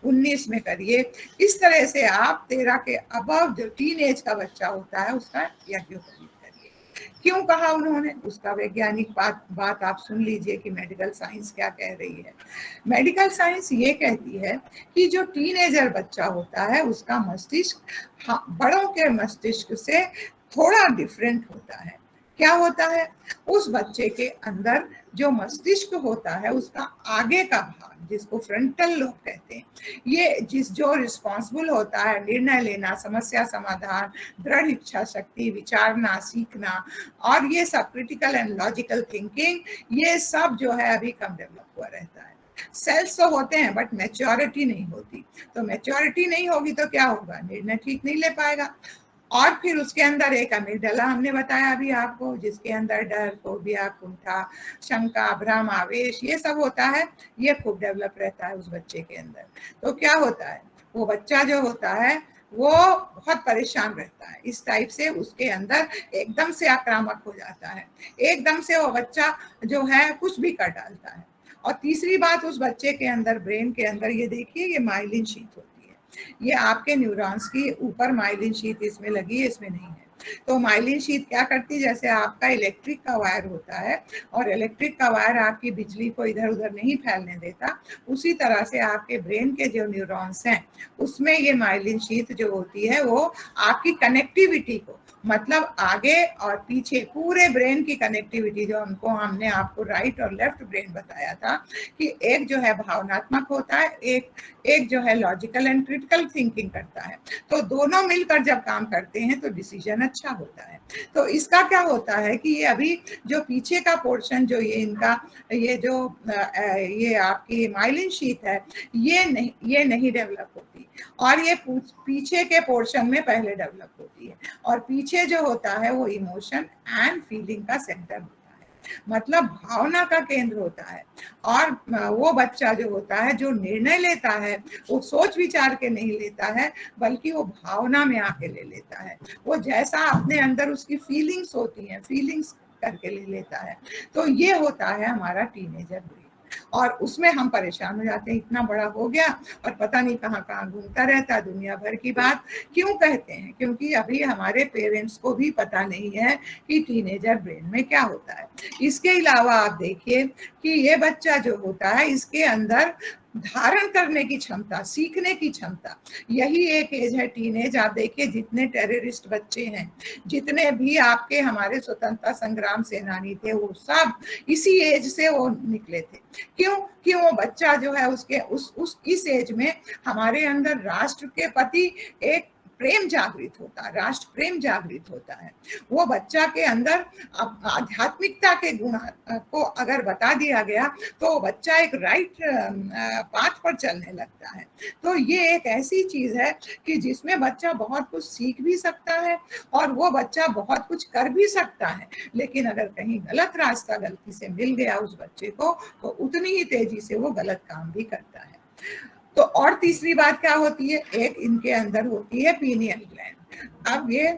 19 में करिए। इस तरह से आप 13 के अबव जो टीन एज का बच्चा होता है उसका यज्ञोपवीत करिए। क्यों कहा उन्होंने? उसका वैज्ञानिक बात आप सुन लीजिए कि मेडिकल साइंस क्या कह रही है। मेडिकल साइंस ये कहती है कि जो टीनेजर बच्चा होता है उसका मस्तिष्क बड़ों के मस्तिष्क से थोड़ा डिफरेंट होता है। क्या होता है? उस बच्चे के अंदर जो मस्तिष्क होता है उसका आगे का भाग जिसको फ्रंटल लोब कहते हैं, ये जो रिस्पॉन्सिबल होता है निर्णय लेना, समस्या समाधान, दृढ़ इच्छा शक्ति, विचारना, सीखना और ये सब क्रिटिकल एंड लॉजिकल थिंकिंग, ये सब जो है अभी कम डेवलप हुआ रहता है। सेल्स तो होते हैं बट मैच्योरिटी नहीं होती। तो मैच्योरिटी नहीं होगी तो क्या होगा? निर्णय ठीक नहीं ले पाएगा। और फिर उसके अंदर एक अमिगडाला हमने बताया अभी आपको, जिसके अंदर डर, फोबिया, कुंठा, शंका, भ्रम, आवेश ये सब होता है, ये खूब डेवलप रहता है उस बच्चे के अंदर। तो क्या होता है? वो बच्चा जो होता है वो बहुत परेशान रहता है। इस टाइप से उसके अंदर एकदम से आक्रामक हो जाता है, एकदम से वो बच्चा जो है कुछ भी कर डालता है। और तीसरी बात, उस बच्चे के अंदर, ब्रेन के अंदर, ये देखिए ये माइलिन शीट होती है, ये आपके न्यूरॉन्स की ऊपर माइलिन शीट इसमें लगी है, इसमें नहीं है। तो माइलिन शीट क्या करती है? जैसे आपका इलेक्ट्रिक का वायर होता है और इलेक्ट्रिक का वायर आपकी बिजली को इधर उधर नहीं फैलने देता, उसी तरह से आपके ब्रेन के जो न्यूरॉन्स हैं उसमें ये माइलिन शीट जो होती है वो आपकी कनेक्टिविटी को, मतलब आगे और पीछे पूरे ब्रेन की कनेक्टिविटी, जो हमने आपको राइट और लेफ्ट ब्रेन बताया था कि एक जो है भावनात्मक होता है, एक जो है लॉजिकल एंड क्रिटिकल थिंकिंग करता है। तो दोनों मिलकर जब काम करते हैं तो डिसीजन अच्छा होता है। तो इसका क्या होता है कि ये अभी जो पीछे का पोर्शन जो ये इनका ये आपकी माइलिन शीथ है, ये नहीं डेवलप होती, और ये पीछे के पोर्शन में पहले डेवलप होती है। और पीछे जो होता है वो इमोशन एंड फीलिंग का सेंटर होता है, मतलब भावना का केंद्र होता है। और वो बच्चा जो होता है, जो निर्णय लेता है, वो सोच विचार के नहीं लेता है, बल्कि वो भावना में आके ले लेता है। वो जैसा अपने अंदर उसकी फीलिंग्स होती हैं, फीलिंग्स करके ले लेता है। तो ये होता है हमारा टीनेजर ब्रेन, और उसमें हम परेशान हो जाते हैं, इतना बड़ा हो गया और पता नहीं कहाँ कहाँ घूमता रहता, दुनिया भर की बात। क्यों कहते हैं? क्योंकि अभी हमारे पेरेंट्स को भी पता नहीं है कि टीनेजर ब्रेन में क्या होता है। इसके अलावा आप देखिए कि ये बच्चा जो होता है, इसके अंदर धारण करने की क्षमता, सीखने की क्षमता, यही एक एज है टीनेज। आप देखिए जितने टेररिस्ट बच्चे हैं, जितने भी आपके हमारे स्वतंत्रता संग्राम सेनानी थे, वो सब इसी एज से वो निकले थे। क्यों? कि वो बच्चा जो है उसके उस इस एज में हमारे अंदर राष्ट्र के प्रति एक प्रेम जागृत होता है, राष्ट्र प्रेम जागृत होता है। वो बच्चा के अंदर आध्यात्मिकता के गुण को अगर बता दिया गया तो बच्चा एक राइट पाथ पर चलने लगता है। तो ये एक ऐसी चीज है कि जिसमें बच्चा बहुत कुछ सीख भी सकता है और वो बच्चा बहुत कुछ कर भी सकता है, लेकिन अगर कहीं गलत रास्ता गलती से मिल गया उस बच्चे को, तो उतनी ही तेजी से वो गलत काम भी करता है। तो और तीसरी बात क्या होती है, एक इनके अंदर होती है पीनियल ग्लैंड। अब ये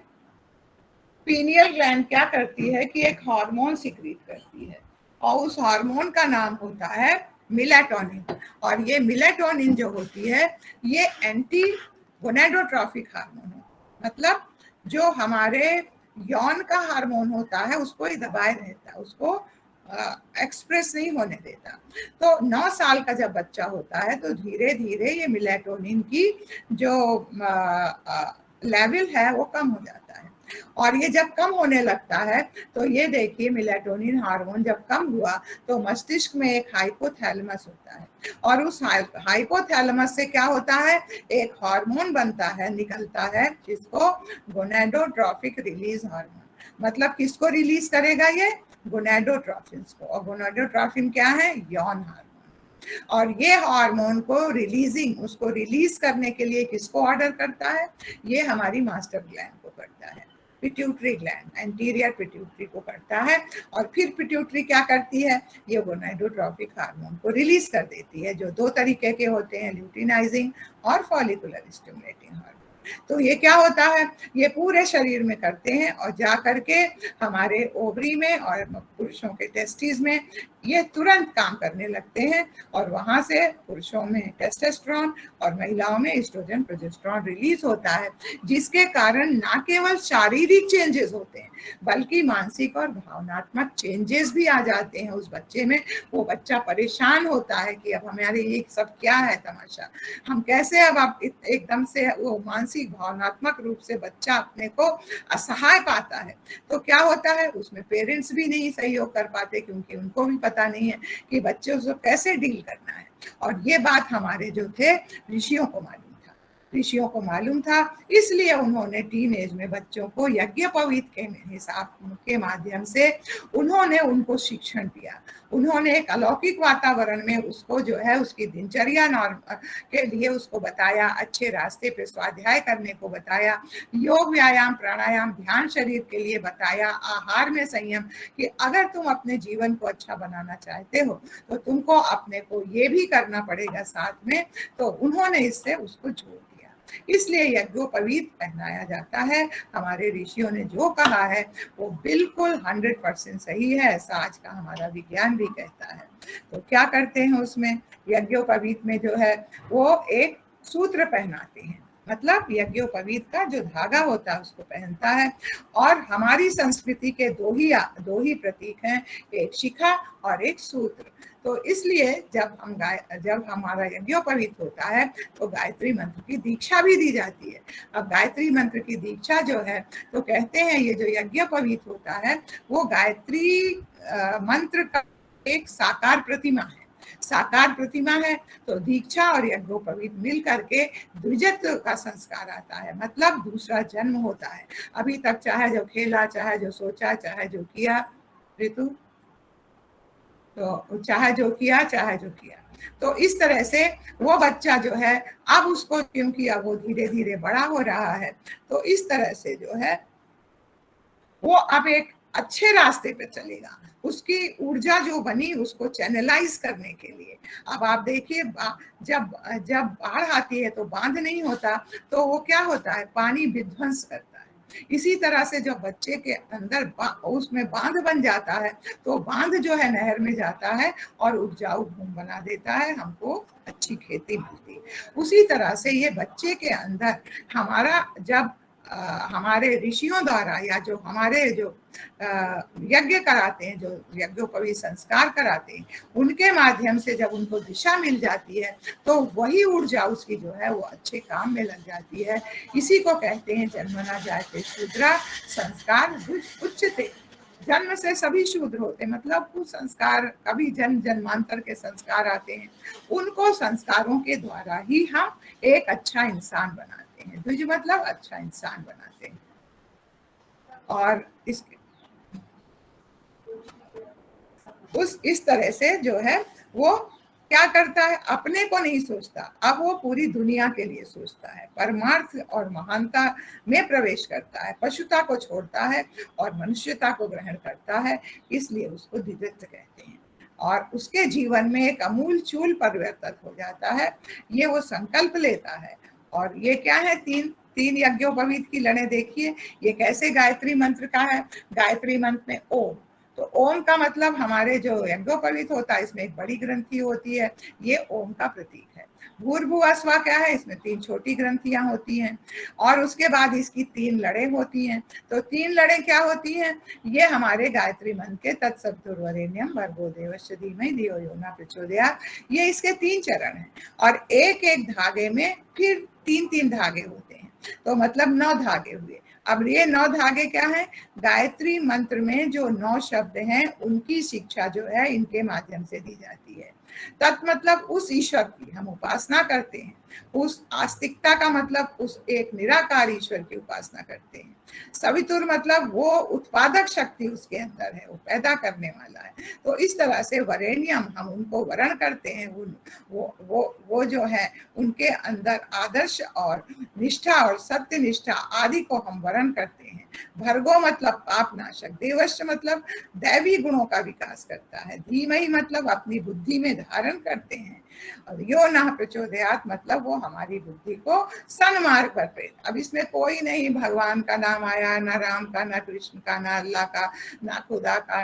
पीनियल ग्लैंड क्या करती है कि एक हार्मोन सिक्रीट करती है, और उस हार्मोन का नाम होता है मेलाटोनिन। और ये मेलाटोनिन जो होती है, ये एंटी गोनेडोट्रॉफिक हार्मोन है, मतलब जो हमारे यौन का हार्मोन होता है उसको ही दबाए रहता है, उसको एक्सप्रेस नहीं होने देता। तो 9 साल का जब बच्चा होता है तो धीरे धीरे ये मेलाटोनिन की जो लेवल है वो कम हो जाता है। और ये जब कम होने लगता है तो ये देखिए मेलाटोनिन हार्मोन जब कम हुआ तो मस्तिष्क में एक हाइपोथैलेमस होता है, और उस हाइपोथैलेमस से क्या होता है, एक हार्मोन बनता है, निकलता है, जिसको गोनेडोट्रॉफिक रिलीज हार्मोन। मतलब किसको रिलीज करेगा ये? गोनेडोट्रॉफिन्स को। और गोनेडोट्रॉफिन क्या है? यौन हार्मोन। और ये हार्मोन को उसको रिलीज करने के लिए किसको ऑर्डर करता है? ये हमारी मास्टर ग्लैंड को करता है, पिट्यूटरी ग्लैंड, एंटीरियर पिट्यूटरी को करता है। और फिर पिट्यूटरी क्या करती है? ये गोनेडोट्रॉफिक हार्मोन को रिलीज कर देती है, जो 2 तरीके के होते हैं, ल्यूटिनाइजिंग और फॉलिकुलर स्टिमुलेटिंग हार्मोन। तो ये क्या होता है, ये पूरे शरीर में करते हैं और जा करके हमारे ओवरी में और पुरुषों के टेस्टिस में ये तुरंत काम करने लगते हैं, और वहां से पुरुषों में टेस्टोस्टेरोन और महिलाओं में एस्ट्रोजन प्रोजेस्टेरोन रिलीज होता है, जिसके कारण ना केवल शारीरिक चेंजेस होते हैं बल्कि मानसिक और भावनात्मक चेंजेस भी आ जाते हैं उस बच्चे में। वो बच्चा परेशान होता है कि अब हमारे ये सब क्या है तमाशा, हम कैसे अब आप एकदम से वो मानसिक भावनात्मक रूप से बच्चा अपने को असहाय पाता है। तो क्या होता है, उसमें पेरेंट्स भी नहीं सहयोग कर पाते, क्योंकि उनको भी पता नहीं है कि बच्चों से कैसे डील करना है। और ये बात हमारे जो थे ऋषियों को मालूम था, इसलिए उन्होंने टीन एज में बच्चों को यज्ञोपवीत के हिसाब के माध्यम से उन्होंने उनको शिक्षण दिया। उन्होंने एक अलौकिक वातावरण में उसको जो है उसकी दिनचर्या के लिए उसको बताया, अच्छे रास्ते पे स्वाध्याय करने को बताया, योग व्यायाम प्राणायाम ध्यान शरीर के लिए बताया, आहार में संयम, कि अगर तुम अपने जीवन को अच्छा बनाना चाहते हो तो तुमको अपने को ये भी करना पड़ेगा साथ में। तो उन्होंने इससे उसको जोड़ दिया, इसलिए यज्ञोपवीत पहनाया जाता है। हमारे ऋषियों ने जो कहा है वो बिल्कुल 100% सही है, ऐसा आज का हमारा विज्ञान भी कहता है। तो क्या करते हैं उसमें, यज्ञोपवीत में जो है वो एक सूत्र पहनाते हैं, मतलब यज्ञोपवीत का जो धागा होता है उसको पहनता है। और हमारी संस्कृति के दो ही प्रतीक हैं, एक शिखा और एक सूत्र। तो इसलिए जब हमारा यज्ञोपवीत होता है तो गायत्री मंत्र की दीक्षा भी दी जाती है। अब गायत्री मंत्र की दीक्षा जो है, तो कहते हैं ये जो यज्ञोपवीत होता है वो गायत्री मंत्र का एक साकार प्रतिमा है। साकार प्रतिमा है तो दीक्षा और यज्ञोपवीत मिल करके द्विजत्व का संस्कार आता है, मतलब दूसरा जन्म होता है। अभी तक चाहे जो खेला, चाहे जो सोचा, चाहे जो किया, ऋतु, तो चाहे जो किया, चाहे जो किया, तो इस तरह से वो बच्चा जो है अब उसको, क्योंकि अब वो धीरे धीरे बड़ा हो रहा है, तो इस तरह से जो है वो अब एक अच्छे रास्ते पे चलेगा। उसकी ऊर्जा जो बनी उसको चैनलाइज करने के लिए, अब आप देखिए जब जब बाढ़ आती है तो बांध नहीं होता, तो वो क्या होता है, पानी विध्वंस करता है। इसी तरह से जब बच्चे के अंदर उसमें बांध बन जाता है, तो बांध जो है नहर में जाता है और उपजाऊ भूमि बना देता है, हमको अच्छी खेती मिलती है। उसी तरह से ये बच्चे के अंदर हमारा जब हमारे ऋषियों द्वारा या जो हमारे जो यज्ञ कराते हैं, जो यज्ञोपवीत संस्कार कराते हैं, उनके माध्यम से जब उनको दिशा मिल जाती है तो वही ऊर्जा उसकी जो है वो अच्छे काम में लग जाती है। इसी को कहते हैं जन्मना जायते शूद्रा संस्कार उच्चते। जन्म से सभी शूद्र होते, मतलब कुछ संस्कार कभी जन्म जन्मांतर के संस्कार आते हैं, उनको संस्कारों के द्वारा ही हम एक अच्छा इंसान बनाते हैं। द्विज मतलब अच्छा इंसान बनाते हैं। और इस तरह से जो है वो क्या करता है, अपने को नहीं सोचता, अब वो पूरी दुनिया के लिए सोचता है, परमार्थ और महानता में प्रवेश करता है, पशुता को छोड़ता है और मनुष्यता को ग्रहण करता है, इसलिए उसको द्विजत्व कहते हैं। और उसके जीवन में एक अमूल चूल परिवर्तन हो जाता है, ये वो संकल्प लेता है। और ये क्या है, तीन यज्ञोपवीत की लड़े देखिए, ये कैसे गायत्री मंत्र का है। गायत्री मंत्र में ओम, तो ओम का मतलब हमारे जो यज्ञोपवीत होता है इसमें एक बड़ी ग्रंथि होती है, ये ओम का प्रतीक है। भूर्भुवः स्वः क्या है, इसमें 3 छोटी ग्रंथियां होती हैं, और उसके बाद इसकी 3 लड़े होती हैं। तो 3 लड़े क्या होती हैं, ये हमारे गायत्री मंत्र के तत्सवितुर्वरेण्यम भर्गो देवस्य धीमहि धियो यो न प्रचोदयात्, ये इसके 3 चरण हैं। और एक एक धागे में फिर 3 धागे होते हैं, तो मतलब 9 धागे हुए। अब ये 9 धागे क्या है, गायत्री मंत्र में जो 9 शब्द हैं उनकी शिक्षा जो है इनके माध्यम से दी जाती है। तत् मतलब उस ईश्वर की हम उपासना करते हैं, उस आस्तिकता का मतलब उस एक निराकार ईश्वर की उपासना करते हैं। सवितुर मतलब वो उत्पादक शक्ति उसके अंदर है, वो पैदा करने वाला है। तो इस तरह से वरेण्यम हम उनको वरण करते हैं, वो जो है उनके अंदर आदर्श और निष्ठा और सत्य निष्ठा आदि को हम वरण करते हैं। भर्गो मतलब पाप नाशक, देवश्य मतलब दैवी गुणों का विकास करता है, धीमहि मतलब अपनी बुद्धि में धारण करते हैं, और यो न प्रचोदयात् मतलब वो हमारी बुद्धि को सन्मार्ग पर प्रेरित। अब इसमें कोई नहीं भगवान का नाम आया, ना राम का, ना कृष्ण का, ना अल्लाह का, ना खुदा का,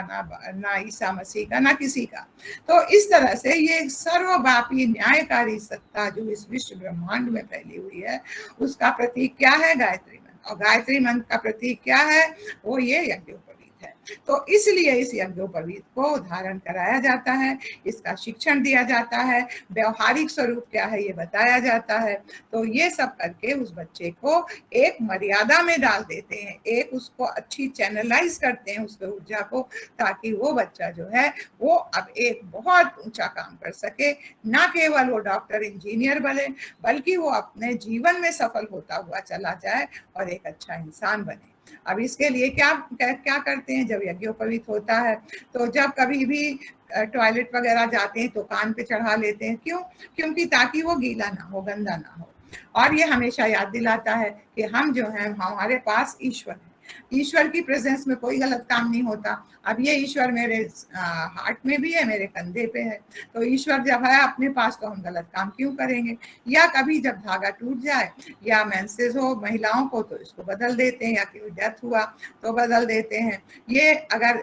ना ईसा मसीह का, ना किसी का। तो इस तरह से ये सर्वव्यापी न्यायकारी सत्ता जो इस विश्व ब्रह्मांड में फैली हुई है, उसका प्रतीक क्या है, गायत्री मंत्र। और गायत्री मंत्र का प्रतीक क्या है, वो ये यज्ञोपवीत है। तो इसलिए इस यज्ञोपवीत को धारण कराया जाता है, इसका शिक्षण दिया जाता है, व्यवहारिक स्वरूप क्या है ये बताया जाता है। तो ये सब करके उस बच्चे को एक मर्यादा में डाल देते हैं, एक उसको अच्छी चैनलाइज करते हैं उसके ऊर्जा को, ताकि वो बच्चा जो है वो अब एक बहुत ऊंचा काम कर सके, ना केवल वो डॉक्टर इंजीनियर बने, बल्कि वो अपने जीवन में सफल होता हुआ चला जाए और एक अच्छा इंसान बने। अब इसके लिए क्या क्या करते हैं, जब यज्ञोपवीत होता है तो जब कभी भी टॉयलेट वगैरह जाते हैं तो कान पे चढ़ा लेते हैं, क्यों, क्योंकि ताकि वो गीला ना हो, गंदा ना हो। और ये हमेशा याद दिलाता है कि हम जो है हमारे पास ईश्वर है, ईश्वर की प्रेजेंस में कोई गलत काम नहीं होता। अब ये ईश्वर मेरे हार्ट में भी है, मेरे कंधे पे है, तो ईश्वर जब है अपने पास तो हम गलत काम क्यों करेंगे। या कभी जब धागा टूट जाए या मेंसेस हो महिलाओं को तो इसको बदल देते हैं, या कोई डेथ हुआ तो बदल देते हैं। ये अगर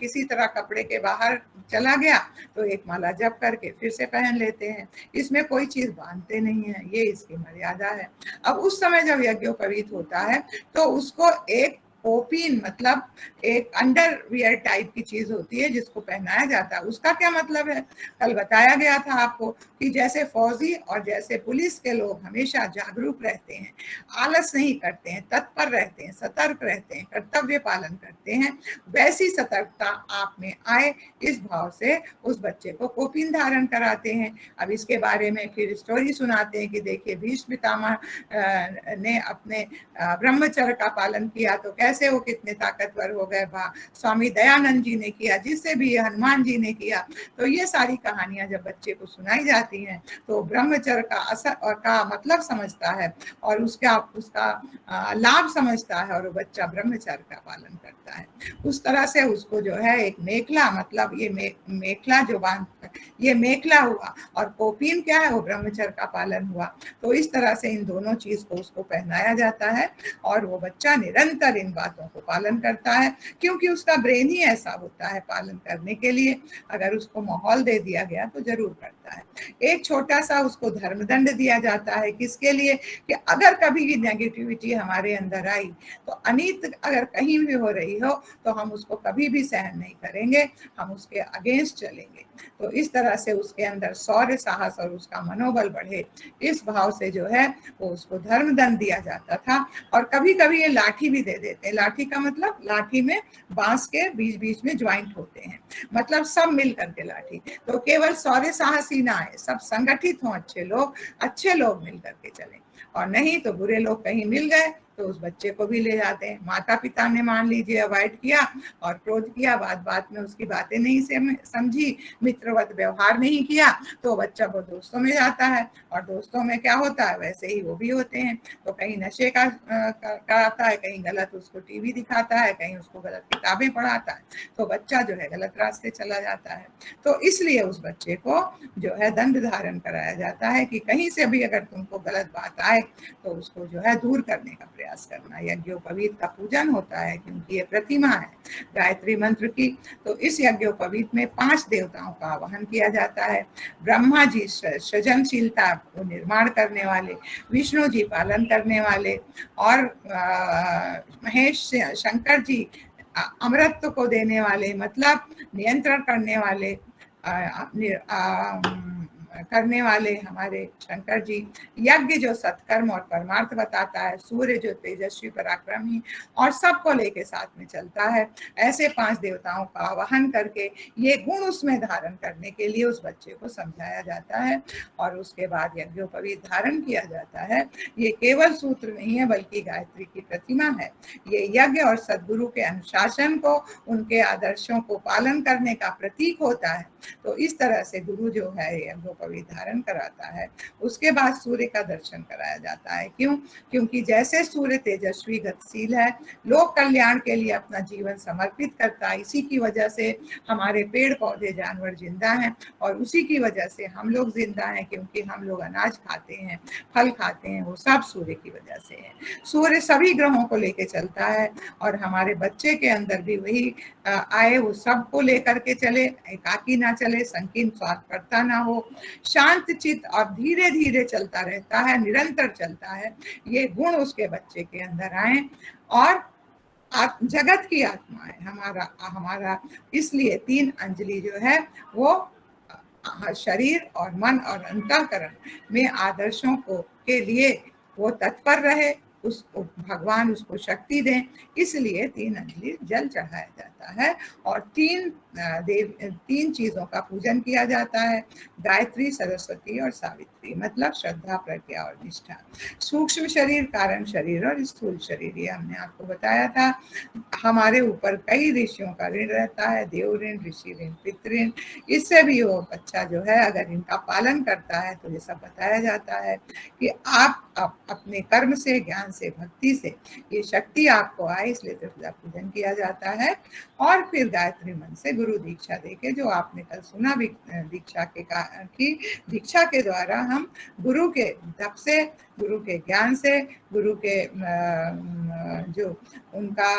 किसी तरह कपड़े के बाहर चला गया तो एक माला जप करके फिर से पहन लेते हैं, इसमें कोई चीज बांधते नहीं है, ये इसकी मर्यादा है। अब उस समय जब यज्ञोपवीत होता है तो उसको एक कोपीन मतलब एक अंडरवियर टाइप की चीज होती है जिसको पहनाया जाता है। उसका क्या मतलब है? कल बताया गया था आपको कि जैसे फौजी और जैसे पुलिस के लोग हमेशा जागरूक रहते हैं, आलस नहीं करते हैं, तत्पर रहते हैं, सतर्क रहते हैं, कर्तव्य पालन करते हैं, वैसी सतर्कता आप में आए, इस भाव से उस बच्चे को कोपीन धारण कराते हैं। अब इसके बारे में फिर स्टोरी सुनाते हैं कि देखिए भीष्म पितामह ने अपने ब्रह्मचर्य का पालन किया तो कैसे वो कितने ताकतवर हो गए, स्वामी दयानंद जी ने किया, जिससे भी हनुमान जी ने किया। तो ये सारी कहानियां जब बच्चे को सुनाई जाती हैं तो ब्रह्मचर्य का असर और का मतलब समझता है और उसका लाभ समझता है और वो बच्चा ब्रह्मचर्य का पालन करता है। उस तरह से उसको जो है एक मेखला, मतलब ये मेखला जो बांध, ये मेखला हुआ, और कोपीन क्या है? वो ब्रह्मचर्य का पालन हुआ। तो इस तरह से इन दोनों चीज को उसको पहनाया जाता है और वो बच्चा निरंतर इन बातों को पालन करता है, क्योंकि उसका ब्रेन ही ऐसा होता है पालन करने के लिए। अगर उसको माहौल दे दिया गया तो जरूर करता है। एक छोटा सा उसको धर्मदंड दिया जाता है, किसके लिए? कि अगर कभी भी नेगेटिविटी हमारे अंदर आई, तो अनित अगर कहीं भी हो रही हो, तो हम उसको कभी भी सहन नहीं करेंगे, हम उसके अगेंस्ट चलेंगे। तो इस तरह से उसके अंदर शौर्य, साहस और उसका मनोबल बढ़े, इस भाव से जो है वो उसको धर्मदंड दिया जाता था। और कभी कभी ये लाठी भी दे देते हैं। लाठी का मतलब, लाठी में बांस के बीच बीच में ज्वाइंट होते हैं, मतलब सब मिल करके लाठी। तो केवल शौर्य साहस ही ना आए, सब संगठित हों, अच्छे लोग मिल करके चलें, और नहीं तो बुरे लोग कहीं मिल गए तो उस बच्चे को भी ले जाते हैं। माता पिता ने मान लीजिए अवॉइड किया और क्रोध किया, बात में उसकी बातें नहीं समझी, मित्रवत व्यवहार नहीं किया, तो बच्चा वो दोस्तों में जाता है, और दोस्तों में क्या होता है वैसे ही वो भी होते हैं। तो कहीं नशे का कराता है, कहीं गलत उसको टीवी दिखाता है, कहीं उसको गलत किताबें पढ़ाता है, तो बच्चा जो है गलत रास्ते चला जाता है। तो इसलिए उस बच्चे को जो है दंड धारण कराया जाता है कि कहीं से भी अगर तुमको गलत बात आए तो उसको जो है दूर करने का प्रयास करना। यज्ञोपवीत का पूजन होता है क्योंकि ये प्रतिमा है गायत्री मंत्र की। तो इस यज्ञोपवीत में 5 देवताओं का आवाहन किया जाता है। ब्रह्मा जी सृजनशीलता को निर्माण करने वाले, विष्णु जी पालन करने वाले, और महेश शंकर जी अमृत को देने वाले, मतलब नियंत्रण करने वाले, करने वाले हमारे शंकर जी। यज्ञ जो सत्कर्म और परमार्थ बताता है। सूर्य जो तेजस्वी पराक्रमी और सबको लेके साथ में चलता है। ऐसे 5 देवताओं का आवाहन करके ये गुण उसमें धारण करने के लिए उस बच्चे को समझाया जाता है और उसके बाद यज्ञोपवीत धारण किया जाता है। ये केवल सूत्र नहीं है बल्कि गायत्री की प्रतिमा है। ये यज्ञ और सद्गुरु के अनुशासन को, उनके आदर्शों को पालन करने का प्रतीक होता है। तो इस तरह से गुरु जो है यज्ञोपवीत धारण कराता है। उसके बाद सूर्य का दर्शन कराया जाता है। क्यों? क्योंकि जैसे सूर्य तेजस्वी गतिशील है, लोक कल्याण के लिए अपना जीवन समर्पित करता है, इसी की वजह से हमारे पेड़ पौधे जानवर जिंदा हैं, और उसी की वजह से हम लोग जिंदा हैं, क्योंकि हम लोग अनाज खाते हैं, फल खाते हैं, वो सब सूर्य की वजह से है। सूर्य सभी ग्रहों को लेके चलता है और हमारे बच्चे के अंदर भी वही आए, वो सबको लेकर के चले, एकाकी ना चले, संकीर्ण स्वार्थपरता ना हो, शांत चित्त और धीरे धीरे चलता रहता है, निरंतर चलता है। ये गुण उसके बच्चे के अंदर आए और जगत की आत्मा है हमारा इसलिए 3 अंजलि जो है वो शरीर और मन और अंतःकरण में आदर्शों को के लिए वो तत्पर रहे, उसको भगवान उसको शक्ति दें, इसलिए 3 अंजलि जल चढ़ाया जाता है और 3 चीजों का पूजन किया जाता है। गायत्री, सरस्वती और सावित्री, मतलब श्रद्धा, प्रज्ञा और निष्ठा। सूक्ष्म शरीर, कारण शरीर और स्थूल शरीर, ये हमने आपको बताया था। हमारे ऊपर कई ऋषियों का ऋण रहता है, देव ऋण, ऋषि ऋण, पितृ ऋण। इससे भी वो बच्चा जो है अगर इनका पालन करता है तो ये सब बताया जाता है कि आप अपने कर्म से, ज्ञान से, भक्ति से ये शक्ति आपको आए, इसलिए त्रिपुरा पूजन किया जाता है। और फिर गायत्री मंत्र से गुरु दीक्षा देके, जो आपने कल सुना दीक्षा दीक्षा के द्वारा हम गुरु के तप से, गुरु के ज्ञान से, गुरु के जो उनका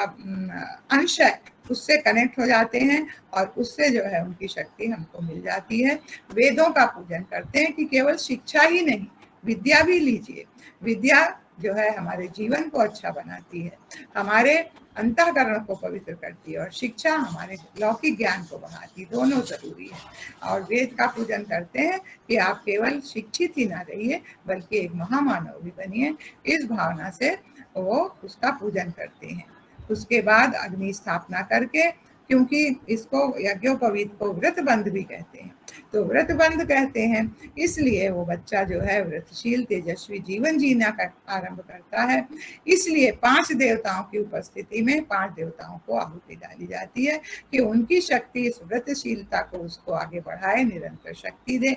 अंश है उससे कनेक्ट हो जाते हैं और उससे जो है उनकी शक्ति हमको मिल जाती है। वेदों का पूजन करते हैं कि केवल शिक्षा ही नहीं, विद्या भी लीजिए। विद्या जो है हमारे जीवन को अच्छा बनाती है, हमारे अंतःकरण को पवित्र करती है, और शिक्षा हमारे लौकिक ज्ञान को बढ़ाती है। दोनों जरूरी है। और वेद का पूजन करते हैं कि आप केवल शिक्षित ही ना रहिए बल्कि एक महामानव भी बनिए, इस भावना से वो उसका पूजन करते हैं। उसके बाद अग्नि स्थापना करके, क्योंकि इसको यज्ञोपवीत को व्रत बंध भी कहते हैं, तो व्रत बंध कहते हैं इसलिए वो बच्चा जो है व्रतशील तेजस्वी जीवन जीना का आरंभ करता है। इसलिए 5 देवताओं की उपस्थिति में 5 देवताओं को आहुति डाली जाती है कि उनकी शक्ति इस व्रतशीलता को उसको आगे बढ़ाए, निरंतर शक्ति दे।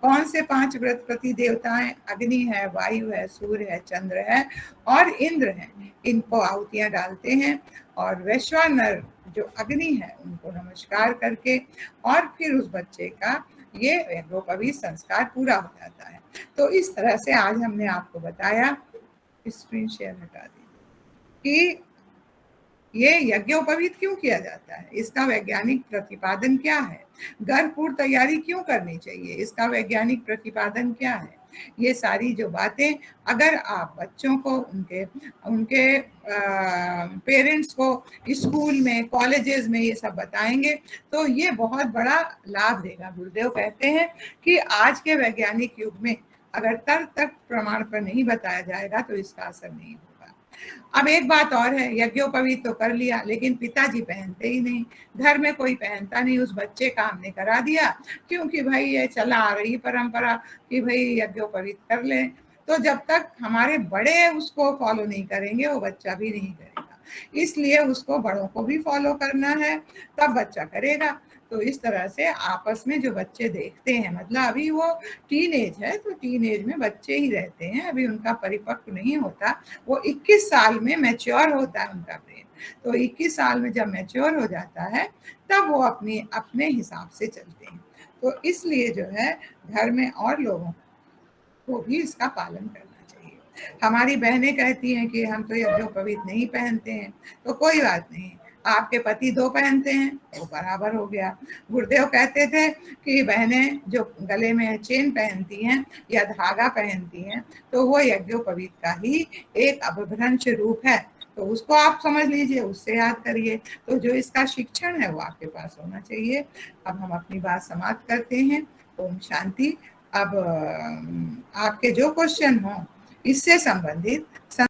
कौन से 5 व्रतपति देवता हैं? अग्नि है, वायु है, सूर्य है, चंद्र है और इंद्र है। इनको आहुतियां डालते हैं और वैश्वानर जो अग्नि है उनको नमस्कार करके और फिर उस बच्चे का ये यज्ञोपवीत संस्कार पूरा हो जाता है। तो इस तरह से आज हमने आपको बताया, स्क्रीन शेयर हटा दीजिए, कि ये यज्ञोपवीत क्यों किया जाता है, इसका वैज्ञानिक प्रतिपादन क्या है, गर्भपूर्व तैयारी क्यों करनी चाहिए, इसका वैज्ञानिक प्रतिपादन क्या है। ये सारी जो बातें अगर आप बच्चों को, उनके उनके पेरेंट्स को स्कूल में, कॉलेजेस में ये सब बताएंगे तो ये बहुत बड़ा लाभ देगा। गुरुदेव कहते हैं कि आज के वैज्ञानिक युग में अगर तर्क तक प्रमाण पर नहीं बताया जाएगा तो इसका असर नहीं होगा। अब एक बात और है, यज्ञोपवीत तो कर लिया लेकिन पिताजी पहनते ही नहीं, घर में कोई पहनता नहीं, उस बच्चे का हमने करा दिया क्योंकि भाई ये चला आ रही परंपरा कि भाई यज्ञोपवीत कर लें। तो जब तक हमारे बड़े उसको फॉलो नहीं करेंगे वो बच्चा भी नहीं करेगा, इसलिए उसको बड़ों को भी फॉलो करना है तब बच्चा करेगा। तो इस तरह से आपस में जो बच्चे देखते हैं, मतलब अभी वो टीन एज है तो टीन एज में बच्चे ही रहते हैं, अभी उनका परिपक्व नहीं होता, वो 21 साल में मैच्योर होता है उनका ब्रेन। तो 21 साल में जब मैच्योर हो जाता है तब वो अपने हिसाब से चलते हैं। तो इसलिए जो है घर में और लोगों को भी इसका पालन करना चाहिए। हमारी बहनें कहती हैं कि हम तो यज्ञोपवीत नहीं पहनते हैं, तो कोई बात नहीं, आपके पति 2 पहनते हैं वो बराबर हो गया। गुरुदेव कहते थे कि बहनें जो गले में चेन पहनती हैं या धागा पहनती हैं तो वो यज्ञोपवीत का ही एक अपभ्रंश रूप है, तो उसको आप समझ लीजिए, उससे याद करिए। तो जो इसका शिक्षण है वो आपके पास होना चाहिए। अब हम अपनी बात समाप्त करते हैं। ओम शांति। अब आपके जो क्वेश्चन हो इससे संबंधित